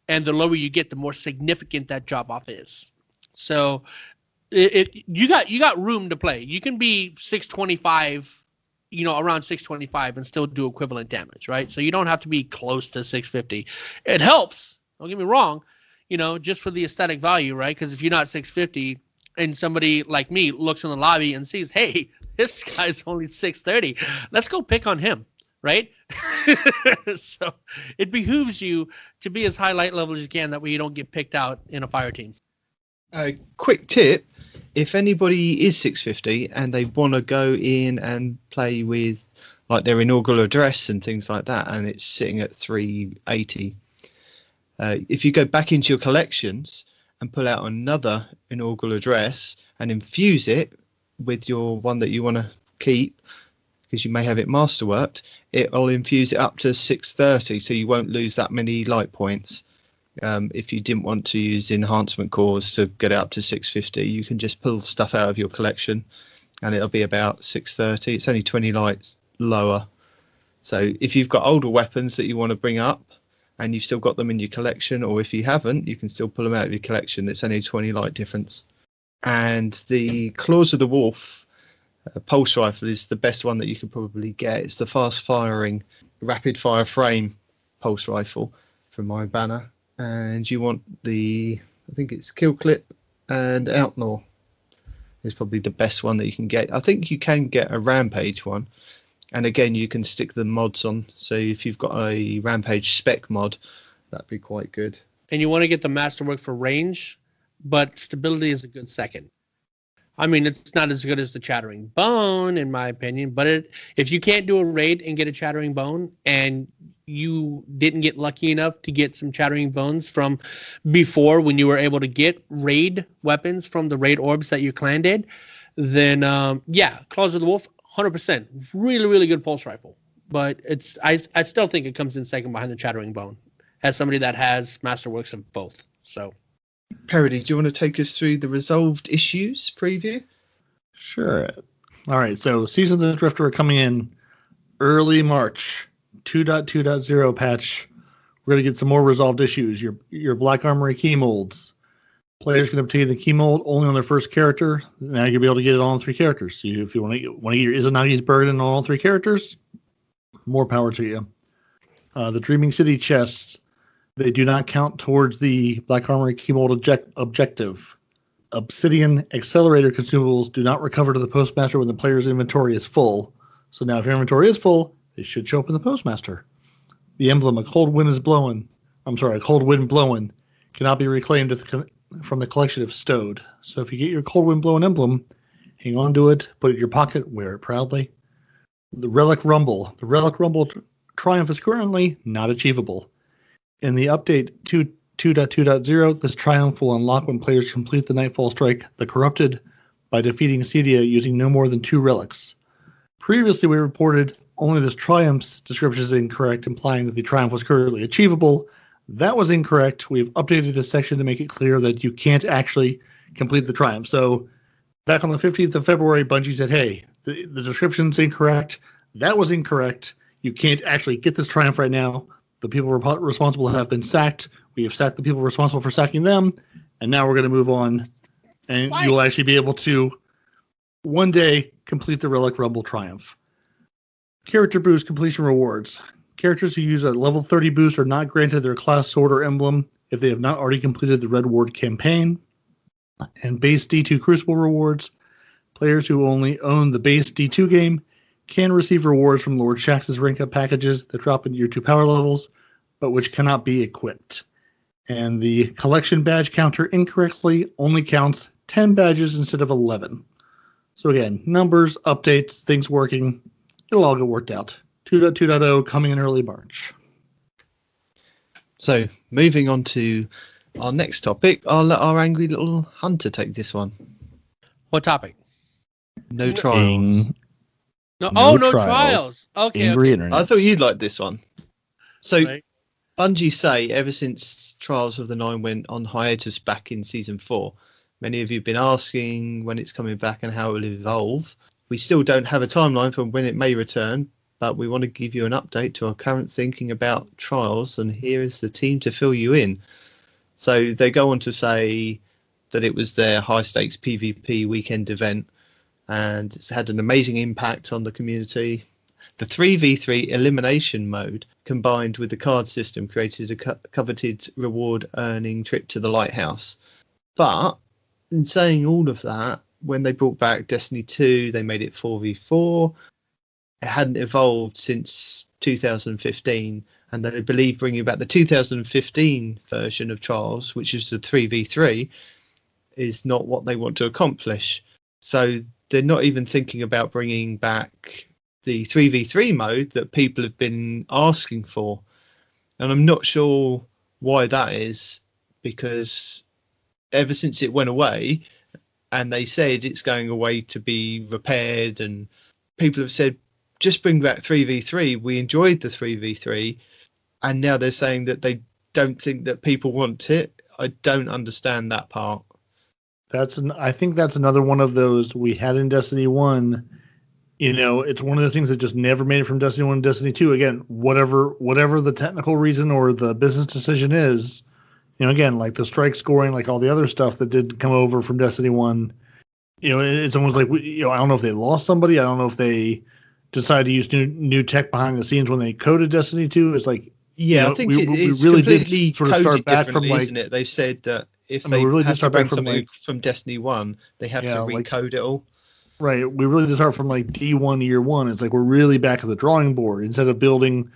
And the lower you get, the more significant that drop off is. So you got room to play. You can be 625, around 625 and still do equivalent damage, right? So you don't have to be close to 650. It helps. Don't get me wrong, just for the aesthetic value, right? Because if you're not 650 and somebody like me looks in the lobby and sees, hey, this guy's only 630, let's go pick on him, right? So it behooves you to be as high light level as you can. That way you don't get picked out in a fire team. Quick tip: if anybody is 650 and they want to go in and play with like their inaugural address and things like that, and it's sitting at 380, if you go back into your collections and pull out another inaugural address and infuse it with your one that you want to keep, because you may have it masterworked, it'll infuse it up to 630, so you won't lose that many light points. If you didn't want to use enhancement cores to get it up to 650, you can just pull stuff out of your collection and it'll be about 630. It's only 20 lights lower. So if you've got older weapons that you want to bring up and you've still got them in your collection, or if you haven't, you can still pull them out of your collection. It's only a 20 light difference. And the Claws of the Wolf pulse rifle is the best one that you could probably get. It's the fast firing, rapid fire frame pulse rifle from my banner. And you want I think it's Kill Clip and Outlaw is probably the best one that you can get. I think you can get a Rampage one. And again, you can stick the mods on. So if you've got a Rampage spec mod, that'd be quite good. And you want to get the Masterwork for range, but stability is a good second. I mean, it's not as good as the Chattering Bone, in my opinion, but if you can't do a raid and get a Chattering Bone, and you didn't get lucky enough to get some Chattering Bones from before when you were able to get raid weapons from the raid orbs that your clan did, then Claws of the Wolf, 100%. Really, really good pulse rifle. But I still think it comes in second behind the Chattering Bone as somebody that has Masterworks of both. So, Parody, do you want to take us through the resolved issues preview? Sure. All right. So, Season of the Drifter are coming in early March. 2.2.0 patch. We're going to get some more resolved issues. Your Black Armory Key Molds. Players can obtain the key mold only on their first character. Now you'll be able to get it on all 3 characters. So if you want to get your Izanagi's burden on all 3 characters, more power to you. The Dreaming City chests, they do not count towards the Black Armory Key Mold objective. Obsidian Accelerator consumables do not recover to the Postmaster when the player's inventory is full. So now if your inventory is full, they should show up in the Postmaster. The emblem, a cold wind blowing, cannot be reclaimed from the collection if stowed. So if you get your cold wind blowing emblem, hang on to it, put it in your pocket, wear it proudly. The Relic Rumble. The Relic Rumble Triumph is currently not achievable. In the update 2.2.0, this triumph will unlock when players complete the Nightfall Strike, the Corrupted, by defeating Cedia using no more than 2 relics. Previously, we reported only this triumph's description is incorrect, implying that the triumph was currently achievable. That was incorrect. We've updated this section to make it clear that you can't actually complete the triumph. So back on the 15th of February, Bungie said, hey, the description's incorrect. That was incorrect. You can't actually get this triumph right now. The people responsible have been sacked. We have sacked the people responsible for sacking them. And now we're going to move on. And you'll actually be able to one day complete the Relic Rumble Triumph. Character boost completion rewards. Characters who use a level 30 boost are not granted their class sword or emblem if they have not already completed the Red Ward campaign. And base D2 Crucible rewards. Players who only own the base D2 game can receive rewards from Lord Shax's rank up packages that drop into your 2 power levels, but which cannot be equipped. And the collection badge counter incorrectly only counts 10 badges instead of 11. So again, numbers, updates, things working. It'll all get worked out. 2.2.0 coming in early March. So, moving on to our next topic, I'll let our angry little hunter take this one. What topic? No trials. No trials. Okay. Angry internet. I thought you'd like this one. So, Right. Bungie say, ever since Trials of the Nine went on hiatus back in Season 4, many of you have been asking when it's coming back and how it will evolve. We still don't have a timeline for when it may return, but we want to give you an update to our current thinking about Trials, and here is the team to fill you in. So they go on to say that it was their high-stakes PvP weekend event, and it's had an amazing impact on the community. The 3v3 elimination mode, combined with the card system, created a coveted reward-earning trip to the Lighthouse. But in saying all of that, when they brought back Destiny 2, they made it 4v4. It hadn't evolved since 2015, and they believe bringing back the 2015 version of Trials, which is the 3v3, is not what they want to accomplish. So they're not even thinking about bringing back the 3v3 mode that people have been asking for. And I'm not sure why that is, because ever since it went away, and they said it's going away to be repaired, and people have said, just bring back 3v3. We enjoyed the 3v3. And now they're saying that they don't think that people want it. I don't understand that part. I think that's another one of those we had in Destiny 1. it's one of the things that just never made it from Destiny 1 to Destiny 2. Again, whatever the technical reason or the business decision is, again, like the strike scoring, like all the other stuff that did come over from Destiny 1, it's almost like, I don't know if they lost somebody. I don't know if they decided to use new tech behind the scenes when they coded Destiny 2. It's like, I think we really did sort of start back from like, isn't it? They've said that if they really have did start to bring back from something like, from Destiny 1, they have to recode it all. Right. We really did start from like D1 year one. It's like we're really back at the drawing board instead of building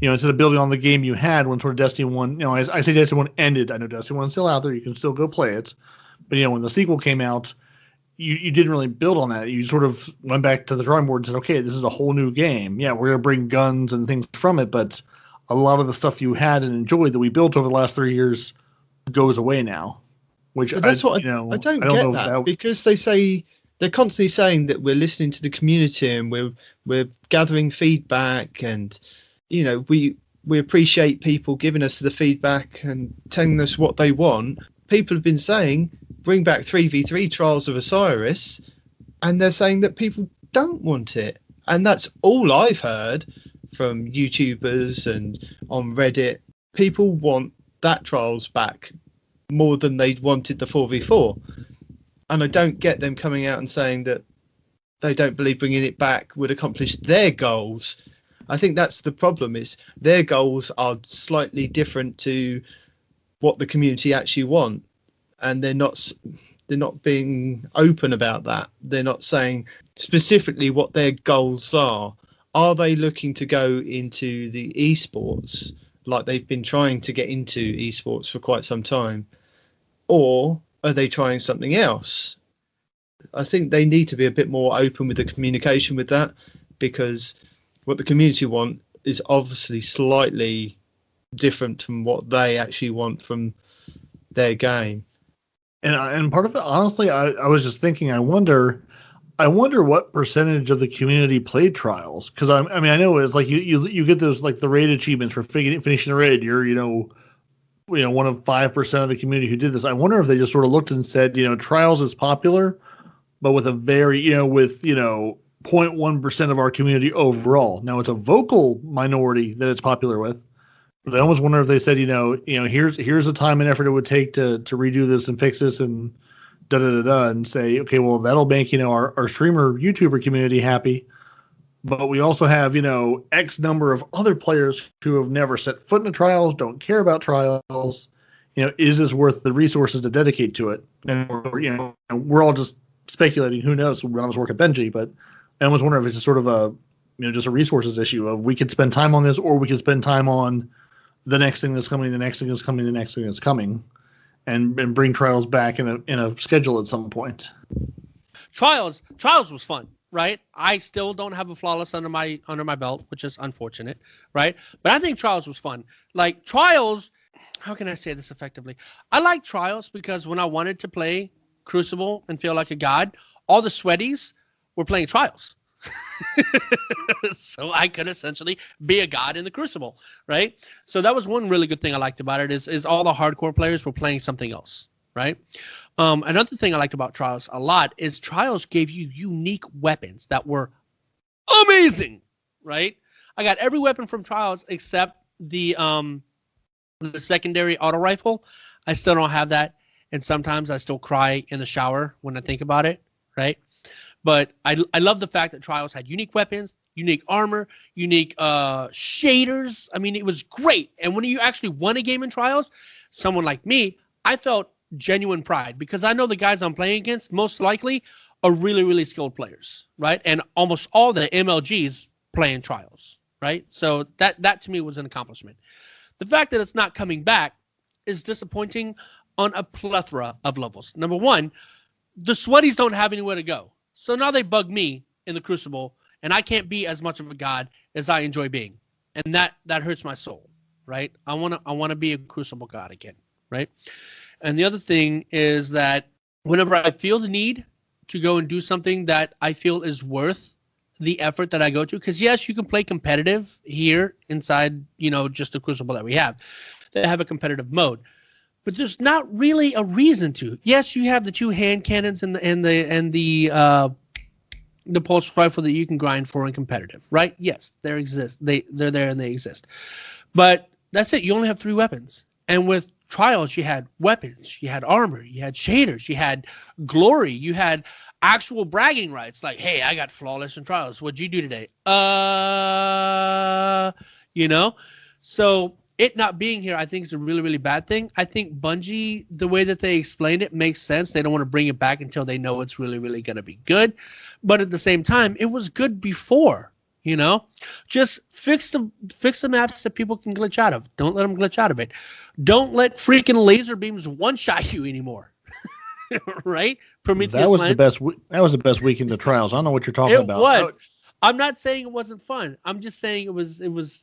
on the game you had when sort of Destiny 1, I say Destiny 1 ended. I know Destiny 1's still out there. You can still go play it. But, when the sequel came out, you didn't really build on that. You sort of went back to the drawing board and said, okay, this is a whole new game. Yeah, we're going to bring guns and things from it. But a lot of the stuff you had and enjoyed that we built over the last 3 years goes away now. Which that's what I don't get that because they say they're constantly saying that we're listening to the community and we're gathering feedback and we appreciate people giving us the feedback and telling us what they want. People have been saying bring back 3v3 Trials of Osiris, and they're saying that people don't want it, and that's all I've heard from YouTubers and on Reddit. People want that Trials back more than they wanted the 4v4, and I don't get them coming out and saying that they don't believe bringing it back would accomplish their goals. I think that's the problem, is their goals are slightly different to what the community actually want, and they're not being open about that. They're not saying specifically what their goals are. Are they looking to go into the esports like they've been trying to get into esports for quite some time? Or are they trying something else? I think they need to be a bit more open with the communication with that, because what the community want is obviously slightly different from what they actually want from their game. And part of it, honestly, I was just thinking, I wonder what percentage of the community played Trials, because I know it's like you get those like the raid achievements for finishing the raid. You're one of 5% of the community who did this. I wonder if they just sort of looked and said, Trials is popular, but with a very 0.1% of our community overall. Now it's a vocal minority that it's popular with. But I almost wonder if they said, here's the time and effort it would take to redo this and fix this and and say, okay, well, that'll make, our streamer YouTuber community happy. But we also have, X number of other players who have never set foot in Trials, don't care about Trials. Is this worth the resources to dedicate to it? And we're all just speculating. Who knows? None of us work at Bungie, but I almost wonder if it's just sort of a, just a resources issue of we could spend time on this, or we could spend time on the next thing that's coming, the next thing that's coming, the next thing that's coming, and bring Trials back in a schedule at some point. Trials was fun, right? I still don't have a flawless under my belt, which is unfortunate, right? But I think Trials was fun. Like Trials, how can I say this effectively? I like Trials because when I wanted to play Crucible and feel like a god, all the sweaties were playing Trials. So I could essentially be a god in the Crucible, right? So that was one really good thing I liked about it is all the hardcore players were playing something else, right? Another thing I liked about Trials a lot is Trials gave you unique weapons that were amazing, right? I got every weapon from Trials except the secondary auto rifle. I still don't have that, and sometimes I still cry in the shower when I think about it, right? But I love the fact that Trials had unique weapons, unique armor, unique shaders. I mean, it was great. And when you actually won a game in Trials, someone like me, I felt genuine pride because I know the guys I'm playing against most likely are really, really skilled players, right? And almost all the MLGs play in Trials, right? So that to me was an accomplishment. The fact that it's not coming back is disappointing on a plethora of levels. Number one, the sweaties don't have anywhere to go. So now they bug me in the Crucible, and I can't be as much of a god as I enjoy being, and that hurts my soul, right? I wanna be a Crucible god again, right? And the other thing is that whenever I feel the need to go and do something that I feel is worth the effort that I go to, because yes, you can play competitive here inside, just the Crucible that we have. They have a competitive mode. But there's not really a reason to. Yes, you have the two hand cannons and the the pulse rifle that you can grind for in competitive, right? Yes, they exist. They're there and they exist. But that's it. You only have 3 weapons. And with Trials, you had weapons, you had armor, you had shaders, you had glory, you had actual bragging rights. Like, hey, I got flawless in Trials. What'd you do today? You know? So it not being here, I think, is a really, really bad thing. I think Bungie, the way that they explained it, makes sense. They don't want to bring it back until they know it's really, really going to be good. But at the same time, it was good before, you know? Just fix the maps that people can glitch out of. Don't let them glitch out of it. Don't let freaking laser beams one-shot you anymore. Right? Prometheus that was Lens. That was the best week in the Trials. I don't know what you're talking about. It was. I'm not saying it wasn't fun. I'm just saying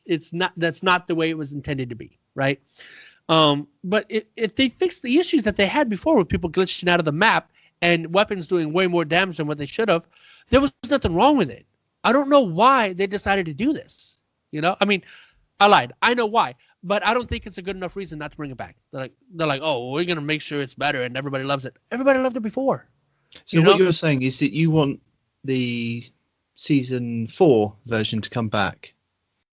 it's not, that's not the way it was intended to be, right? But if they fixed the issues that they had before with people glitching out of the map and weapons doing way more damage than what they should have, there was nothing wrong with it. I don't know why they decided to do this. You know, I mean, I lied. I know why, but I don't think it's a good enough reason not to bring it back. They're like, oh, well, we're gonna make sure it's better and everybody loves it. Everybody loved it before. So what you're saying is that you want the Season 4 version to come back?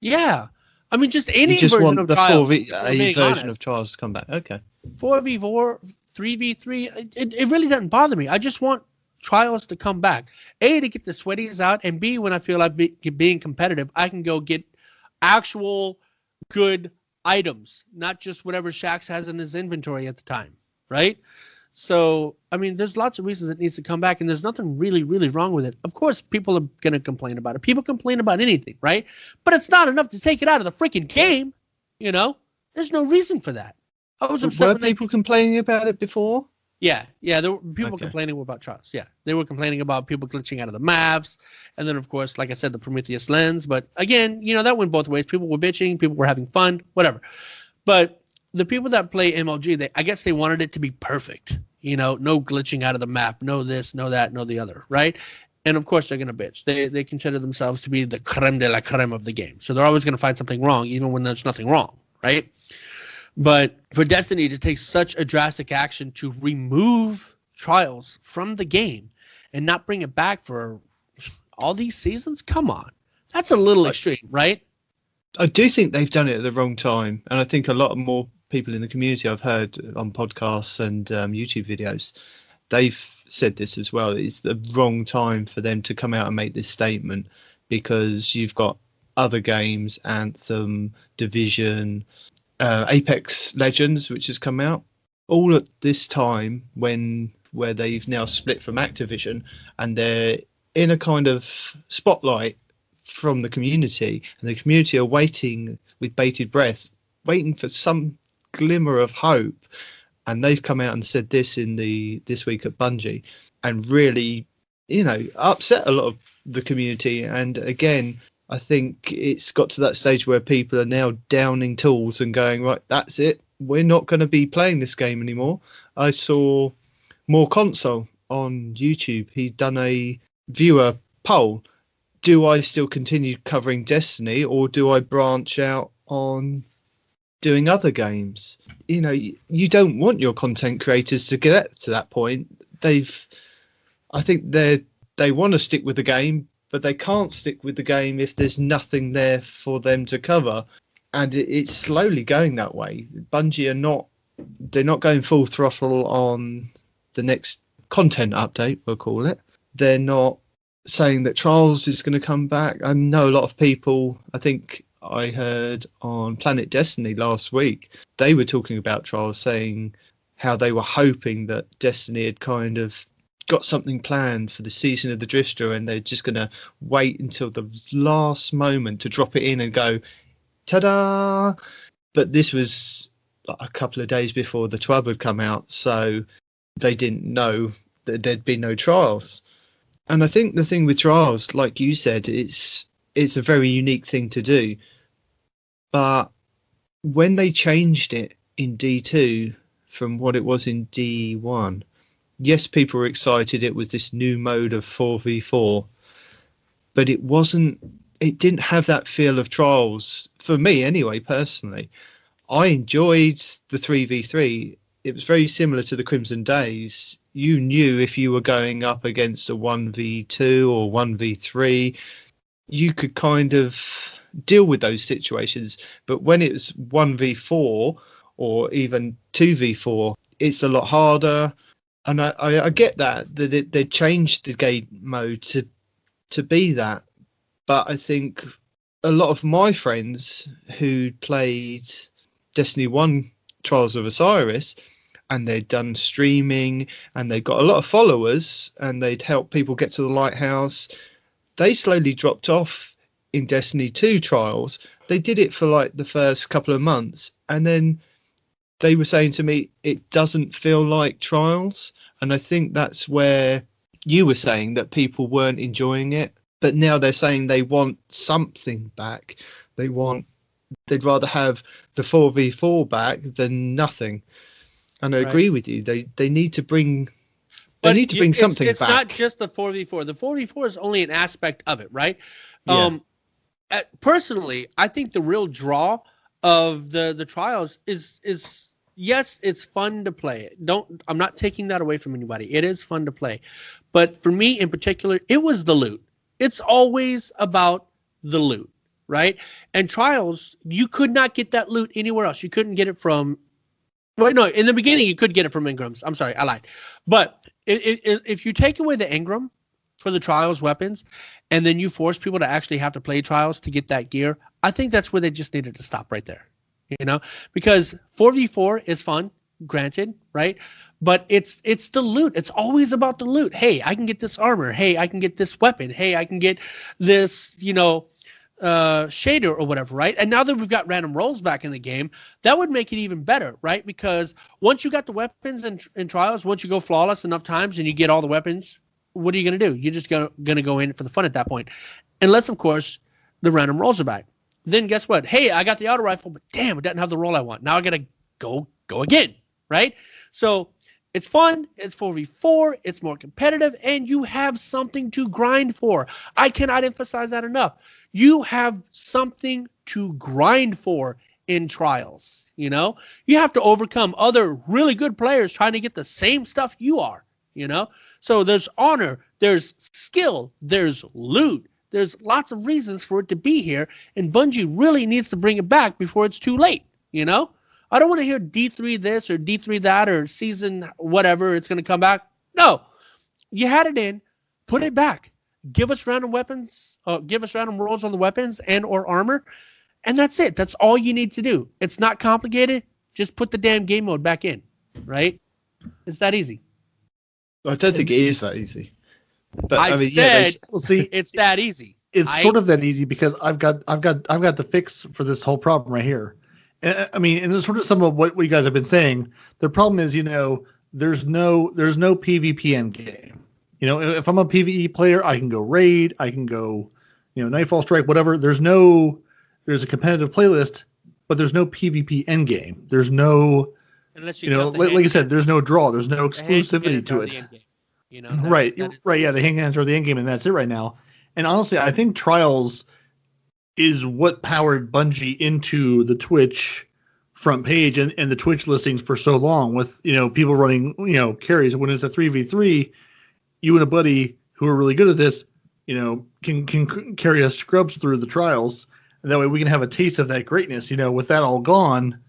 Yeah. I mean, just any version version of the Trials. A version of Trials to come back. Okay. 4v4, 3v3, it really doesn't bother me. I just want Trials to come back. A, to get the sweaties out, and B, when I feel like being competitive, I can go get actual good items, not just whatever Shax has in his inventory at the time, right? So, I mean, there's lots of reasons it needs to come back, and there's nothing really, really wrong with it. Of course, people are going to complain about it. People complain about anything, right? But it's not enough to take it out of the freaking game, you know? There's no reason for that. I was upset. Were people complaining about it before? Yeah. There were people complaining about Trials. Yeah, they were complaining about people glitching out of the maps, and then, of course, like I said, the Promethus Lens. But again, you know, that went both ways. People were bitching, people were having fun, whatever. But the people that play MLG, I guess they wanted it to be perfect. You know, no glitching out of the map, no this, no that, no the other, right? And of course, they're going to bitch. They consider themselves to be the creme de la creme of the game. So they're always going to find something wrong, even when there's nothing wrong, right? But for Destiny to take such a drastic action to remove Trials from the game and not bring it back for all these seasons, come on. That's a little extreme, right? I do think they've done it at the wrong time. And I think a lot more people in the community I've heard on podcasts and YouTube videos, they've said this as well. It's the wrong time for them to come out and make this statement, because you've got other games, Anthem, Division, Apex Legends, which has come out all at this time where they've now split from Activision, and they're in a kind of spotlight from the community, and the community are waiting with bated breath, waiting for some glimmer of hope. And they've come out and said this this week at Bungie, and really, you know, upset a lot of the community. And again, I think it's got to that stage where people are now downing tools and going, right, that's it, we're not going to be playing this game anymore. I saw More Console on YouTube. He'd done a viewer poll. Do I still continue covering Destiny, or do I branch out on doing other games? You know, you don't want your content creators to get to that point. I think they want to stick with the game, but they can't stick with the game if there's nothing there for them to cover. And it's slowly going that way. Bungie they're not going full throttle on the next content update, we'll call it. They're not saying that Trials is going to come back. I know a lot of people, I think I heard on Planet Destiny last week, they were talking about Trials, saying how they were hoping that Destiny had kind of got something planned for the season of the Drifter, and they're just going to wait until the last moment to drop it in and go, ta-da! But this was a couple of days before the TWAB had come out, so they didn't know that there'd be no Trials. And I think the thing with Trials, like you said, it's a very unique thing to do. But when they changed it in D2 from what it was in D1, yes, people were excited. It was this new mode of 4v4, but it didn't have that feel of Trials for me anyway. Personally, I enjoyed the 3v3. it was very similar to the Crimson Days. You knew if you were going up against a 1v2 or 1v3, you could kind of deal with those situations. But when it was 1v4 or even 2v4, it's a lot harder. And I get that they changed the game mode to be that. But I think a lot of my friends who played Destiny 1 Trials of Osiris, and they'd done streaming and they got a lot of followers and they'd help people get to the lighthouse, they slowly dropped off in Destiny 2 Trials. They did it for like the first couple of months, and then they were saying to me, it doesn't feel like Trials. And I think that's where you were saying that people weren't enjoying it, but now they're saying they want something back. They'd rather have the 4v4 back than nothing. And I agree with you. They need to bring something back. It's not just the 4v4. The 4v4 is only an aspect of it, right? Yeah. Personally, I think the real draw of the trials is yes, it's fun to play. I'm not taking that away from anybody. It is fun to play. But for me in particular, it was the loot. It's always about the loot, right? And trials, you could not get that loot anywhere else. You couldn't get it from... Well, no, in the beginning, you could get it from Engrams. I'm sorry, I lied. But if you take away the Engram for the trials weapons, and then you force people to actually have to play trials to get that gear, I think that's where they just needed to stop right there. Because 4v4 is fun, granted, right? But it's the loot. It's always about the loot. Hey, I can get this armor. Hey, I can get this weapon. Hey, I can get this, shader or whatever, right? And now that we've got random rolls back in the game, that would make it even better, right? Because once you got the weapons in trials, once you go flawless enough times and you get all the weapons, what are you going to do? You're just going to go in for the fun at that point. Unless, of course, the random rolls are back. Then guess what? Hey, I got the auto rifle, but damn, it doesn't have the roll I want. Now I got to go again, right? So it's fun. It's 4v4. It's more competitive, and you have something to grind for. I cannot emphasize that enough. You have something to grind for in trials. You have to overcome other really good players trying to get the same stuff you are. So there's honor, there's skill, there's loot. There's lots of reasons for it to be here, and Bungie really needs to bring it back before it's too late. I don't want to hear D3 this or D3 that or season whatever, it's going to come back. No, you had it in, put it back. Give us random weapons, give us random rolls on the weapons and or armor, and that's it. That's all you need to do. It's not complicated. Just put the damn game mode back in, right? It's that easy. I don't think it is that easy. But I mean, said, it's that easy. It's sort of that easy because I've got the fix for this whole problem right here. I mean, and it's sort of some of what you guys have been saying. The problem is, there's no PvP end game. If I'm a PvE player, I can go raid, I can go, Nightfall Strike, whatever. There's a competitive playlist, but there's no PvP end game. There's no, like you said, there's no draw. There's no exclusivity to it. Right. Yeah, the handguns are the end game, and that's it right now. And honestly, I think Trials is what powered Bungie into the Twitch front page and the Twitch listings for so long with, people running, carries. When it's a 3v3, you and a buddy who are really good at this, can carry us scrubs through the trials. And that way we can have a taste of that greatness. With that all gone,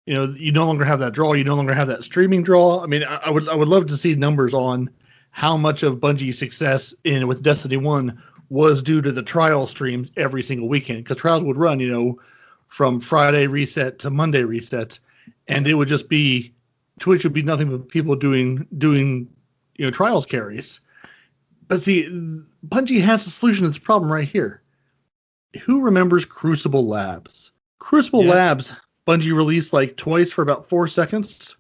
you no longer have that draw. You no longer have that streaming draw. I mean, I would love to see numbers on how much of Bungie's success with Destiny 1 was due to the trial streams every single weekend. Because trials would run, from Friday reset to Monday reset. And it would just be, Twitch would be nothing but people doing trials carries. But see, Bungie has a solution to this problem right here. Who remembers Crucible Labs? Crucible Labs, Bungie released like twice for about 4 seconds,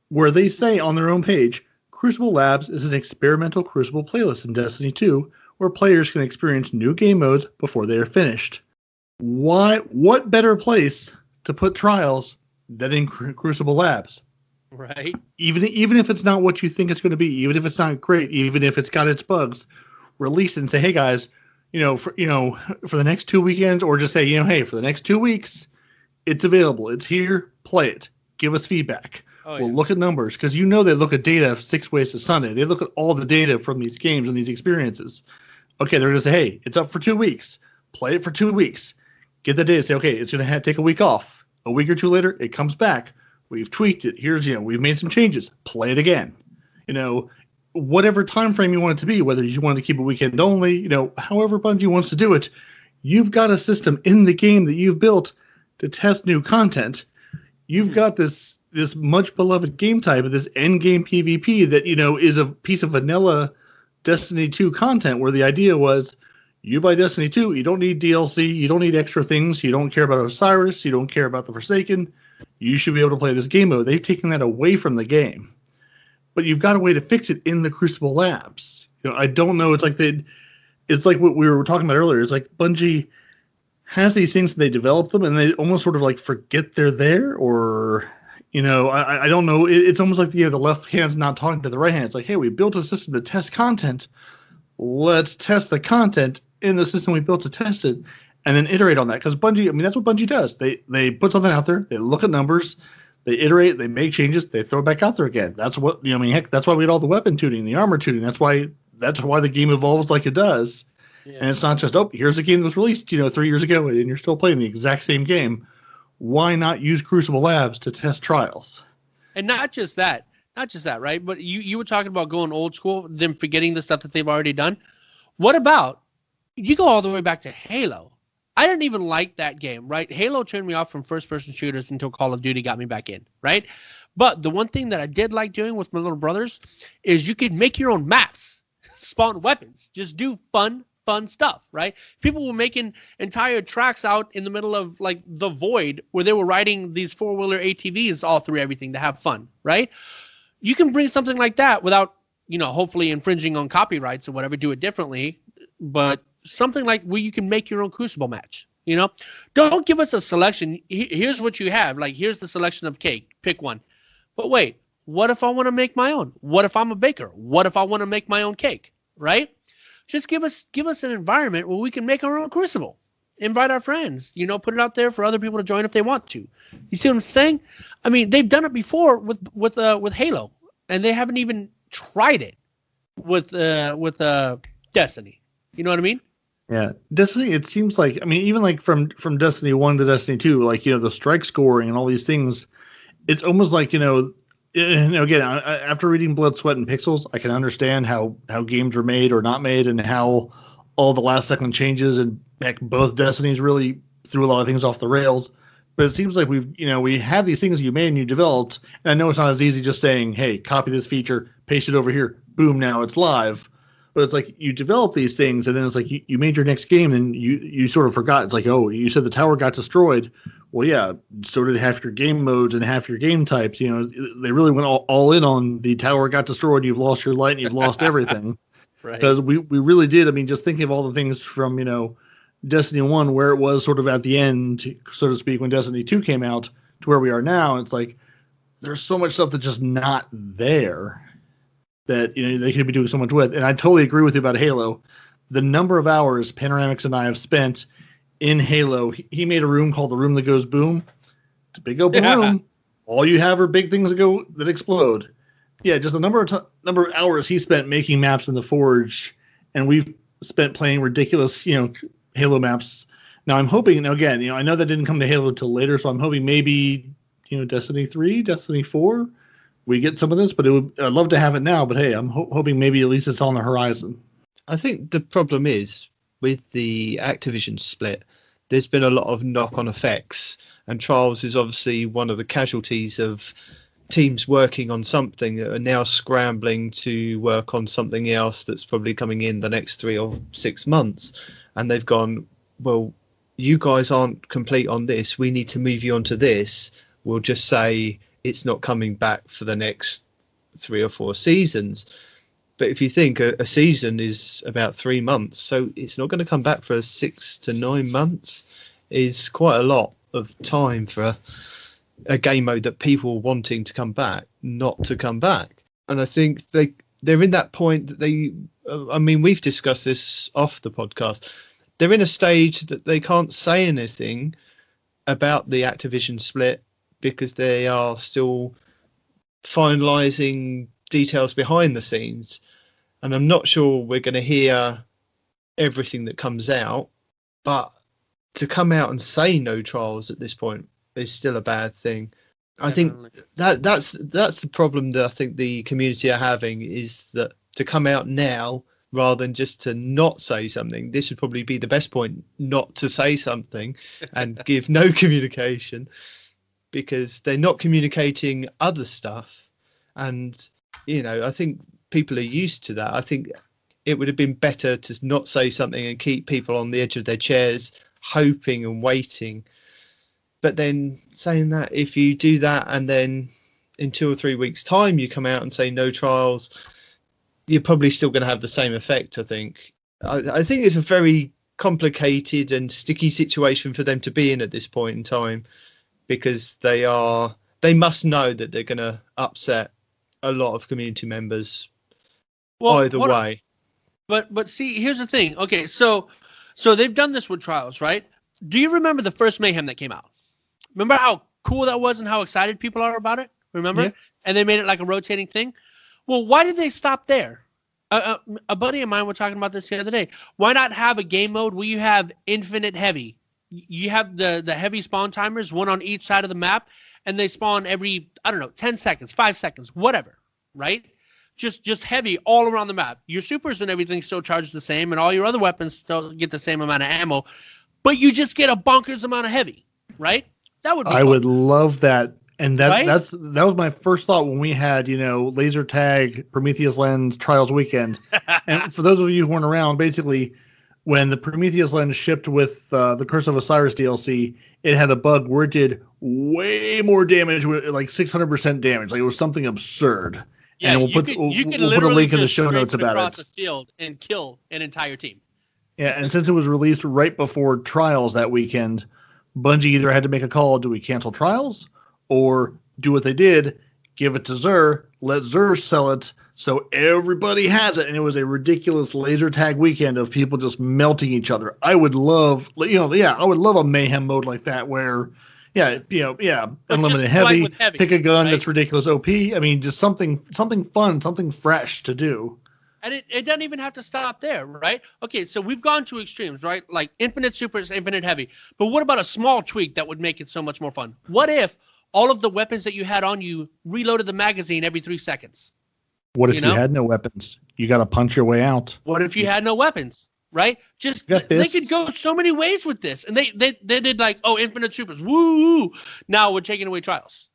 where they say on their own page, Crucible Labs is an experimental Crucible playlist in Destiny 2, where players can experience new game modes before they are finished. What better place to put trials than in Crucible Labs? Right. Even if it's not what you think it's going to be, even if it's not great, even if it's got its bugs, release it and say, hey guys, for the next 2 weekends, or just say, hey, for the next 2 weeks, it's available. It's here. Play it. Give us feedback. Well, look at numbers, because they look at data 6 ways to Sunday. They look at all the data from these games and these experiences. Okay, they're going to say, hey, it's up for 2 weeks. Play it for 2 weeks. Get the data. Say, okay, it's going to take a week off. A week or two later, it comes back. We've tweaked it. Here's, we've made some changes. Play it again. Whatever time frame you want it to be, whether you want to keep it weekend only, however Bungie wants to do it, you've got a system in the game that you've built to test new content. You've got this much beloved game type of this end game PvP that, is a piece of vanilla Destiny 2 content, where the idea was you buy Destiny 2, you don't need DLC, you don't need extra things, you don't care about Osiris, you don't care about the Forsaken, you should be able to play this game mode. They've taken that away from the game. But you've got a way to fix it in the Crucible Labs. I don't know. It's like what we were talking about earlier. It's like Bungie has these things and they develop them and they almost sort of like forget they're there, or I don't know. It's almost like the left hand's not talking to the right hand. It's like, hey, we built a system to test content. Let's test the content in the system we built to test it, and then iterate on that. Because Bungie, that's what Bungie does. They put something out there. They look at numbers. They iterate, they make changes, they throw it back out there again. That's what heck, that's why we had all the weapon tuning, the armor tuning. That's why the game evolves like it does. Yeah. And it's not just, here's a game that was released, 3 years ago, and you're still playing the exact same game. Why not use Crucible Labs to test trials? And not just that, right? But you were talking about going old school, them forgetting the stuff that they've already done. What about, you go all the way back to Halo. I didn't even like that game, right? Halo turned me off from first-person shooters until Call of Duty got me back in, right? But the one thing that I did like doing with my little brothers is you could make your own maps, spawn weapons, just do fun stuff, right? People were making entire tracks out in the middle of like the void where they were riding these four-wheeler ATVs all through everything to have fun, right? You can bring something like that without, hopefully infringing on copyrights or whatever, do it differently, but something like where you can make your own Crucible match. Don't give us a selection. Here's what you have. Like, here's the selection of cake. Pick one. But wait, what if I want to make my own? What if I'm a baker? What if I want to make my own cake? Right? Just give us an environment where we can make our own Crucible. Invite our friends. Put it out there for other people to join if they want to. You see what I'm saying? I mean, they've done it before with Halo, and they haven't even tried it with Destiny. You know what I mean? Yeah, Destiny, it seems like, even like from Destiny 1 to Destiny 2, like, the strike scoring and all these things, it's almost like, again, after reading Blood, Sweat, and Pixels, I can understand how games were made or not made and how all the last second changes, and heck, both Destinies really threw a lot of things off the rails. But it seems like we have these things you made and you developed, and I know it's not as easy just saying, hey, copy this feature, paste it over here, boom, now it's live. But it's like you develop these things, and then it's like you made your next game, and you sort of forgot. It's like, oh, you said the tower got destroyed. Well, yeah, so did half your game modes and half your game types. They really went all in on the tower got destroyed. You've lost your light, and you've lost everything. Right. Because we really did. Just thinking of all the things from Destiny 1, where it was sort of at the end, so to speak, when Destiny 2 came out, to where we are now. It's like there's so much stuff that's just not there that they could be doing so much with. And I totally agree with you about Halo. The number of hours Panoramics and I have spent in Halo, he made a room called the Room That Goes Boom. It's a big open room. All you have are big things that explode. Yeah, just the number of hours he spent making maps in the Forge, and we've spent playing ridiculous, Halo maps. Now I'm hoping, again, I know that didn't come to Halo until later, so I'm hoping maybe, Destiny 3, Destiny 4, we get some of this, but I'd love to have it now. But hey, I'm hoping maybe at least it's on the horizon. I think the problem is with the Activision split, there's been a lot of knock-on effects, and Trials is obviously one of the casualties of teams working on something that are now scrambling to work on something else that's probably coming in the next 3 or 6 months. And they've gone, well, you guys aren't complete on this. We need to move you on to this. We'll just say it's not coming back for the next 3 or 4 seasons. But if you think a season is about 3 months, so it's not going to come back for 6 to 9 months, is quite a lot of time for a game mode that people are wanting to come back, not to come back. And I think they're in that point that we've discussed this off the podcast. They're in a stage that they can't say anything about the Activision split because they are still finalizing details behind the scenes. And I'm not sure we're going to hear everything that comes out, but to come out and say no trials at this point is still a bad thing. Definitely. I think that's the problem that I think the community are having, is that to come out now rather than just to not say something. This would probably be the best point, not to say something and give no communication, because they're not communicating other stuff. And, you know, I think people are used to that. I think it would have been better to not say something and keep people on the edge of their chairs, hoping and waiting. But then saying that, if you do that and then in 2 or 3 weeks' time you come out and say no trials, you're probably still going to have the same effect, I think. I think it's a very complicated and sticky situation for them to be in at this point in time, because they must know that they're going to upset a lot of community members either way. But see, here's the thing. Okay, so they've done this with trials, right? Do you remember the first Mayhem that came out? Remember how cool that was and how excited people are about it? Remember? Yeah. And they made it like a rotating thing. Well, why did they stop there? A buddy of mine was talking about this the other day. Why not have a game mode where you have infinite heavy? You have the heavy spawn timers, one on each side of the map, and they spawn every, 10 seconds, 5 seconds, whatever, right? Just heavy all around the map. Your supers and everything still charge the same, and all your other weapons still get the same amount of ammo, but you just get a bonkers amount of heavy, right? That would be fun. Would love that. And that was my first thought when we had, laser tag, Promethus Lens Trials Weekend. And for those of you who weren't around, basically, when the Promethus Lens shipped with the Curse of Osiris DLC, it had a bug where it did way more damage, like 600% damage. Like, it was something absurd. Yeah, and we'll put a link in the show notes about it. Across the field and kill an entire team. Yeah, and since it was released right before Trials that weekend, Bungie either had to make a call: do we cancel Trials, or do what they did, give it to Xur, let Xur sell it so everybody has it? And it was a ridiculous laser tag weekend of people just melting each other. I would love, I would love a mayhem mode like that where, unlimited heavy, pick a gun that's ridiculous OP. I mean, just something fun, something fresh to do. And it doesn't even have to stop there, right? Okay, so we've gone to extremes, right? Like infinite supers, infinite heavy. But what about a small tweak that would make it so much more fun? What if all of the weapons that you had on you reloaded the magazine every 3 seconds? What if you had no weapons? You got to punch your way out. What if you had no weapons, right? They could go so many ways with this. And they did like, infinite supers, woo! Now we're taking away trials.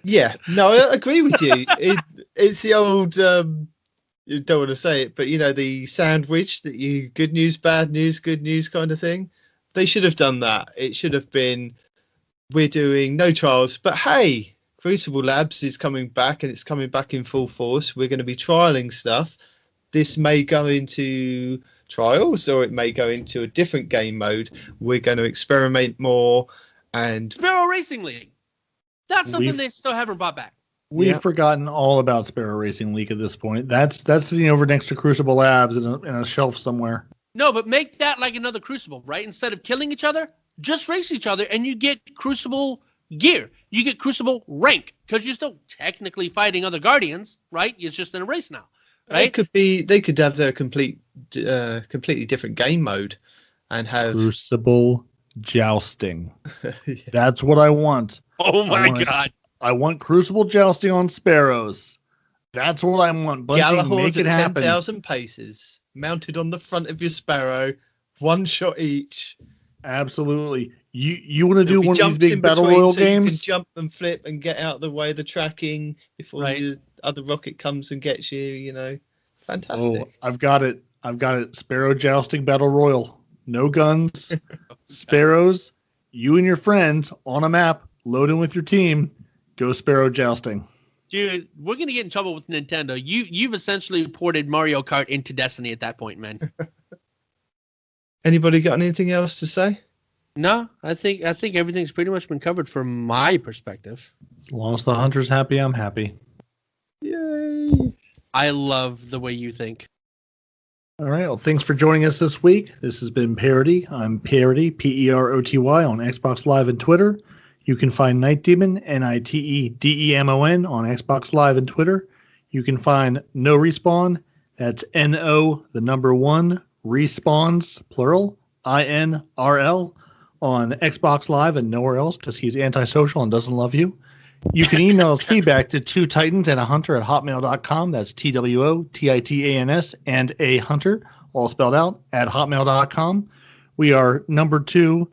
Yeah, no, I agree with you. It's the old... you don't want to say it, but the sandwich that you good news, bad news, good news kind of thing. They should have done that. It should have been, we're doing no trials, but hey, Crucible Labs is coming back, and it's coming back in full force. We're going to be trialing stuff. This may go into trials, or it may go into a different game mode. We're going to experiment more. And Sparrow Racing League. That's something they still haven't brought back. We've forgotten all about Sparrow Racing League at this point. That's sitting over next to Crucible Labs in a shelf somewhere. No, but make that like another Crucible, right? Instead of killing each other, just race each other, and you get Crucible gear. You get Crucible rank, because you're still technically fighting other Guardians, right? It's just in a race now, right? They could have their completely different game mode and have Crucible jousting. Yeah. That's what I want. Oh my God. I want Crucible jousting on Sparrows. That's what I want. Bungie, make it happen. 10,000 paces, mounted on the front of your Sparrow, one shot each. Absolutely. You want to do one of these big battle royal games? You can jump and flip and get out of the way of the tracking before the other rocket comes and gets you. Fantastic. Oh, I've got it. Sparrow jousting battle royal. No guns. Sparrows. You and your friends on a map. Load in with your team. Go Sparrow jousting. Dude, we're going to get in trouble with Nintendo. You've essentially ported Mario Kart into Destiny at that point, man. Anybody got anything else to say? No, I think everything's pretty much been covered from my perspective. As long as the hunter's happy, I'm happy. Yay. I love the way you think. All right. Well, thanks for joining us this week. This has been Parody. I'm Parody, Peroty, on Xbox Live and Twitter. You can find Night Demon, NITEDEMON, on Xbox Live and Twitter. You can find No Respawn, that's NO, the number 1, Respawns, plural, INRL, on Xbox Live and nowhere else because he's antisocial and doesn't love you. You can email us feedback to 2titansandahunter@hotmail.com. That's TWOTITANS and a hunter, all spelled out, at hotmail.com. We are number 2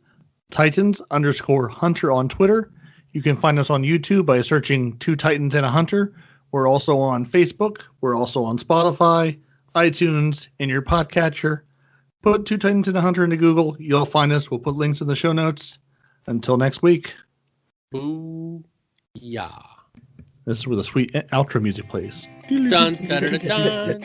Titans_Hunter on Twitter. You can find us on YouTube by searching 2 Titans and a Hunter. We're also on Facebook. We're also on Spotify, iTunes, and your podcatcher. Put 2 Titans and a Hunter into Google. You'll find us. We'll put links in the show notes. Until next week. Boo. Yeah. This is where the sweet outro music plays. Dun, dun, dun, dun.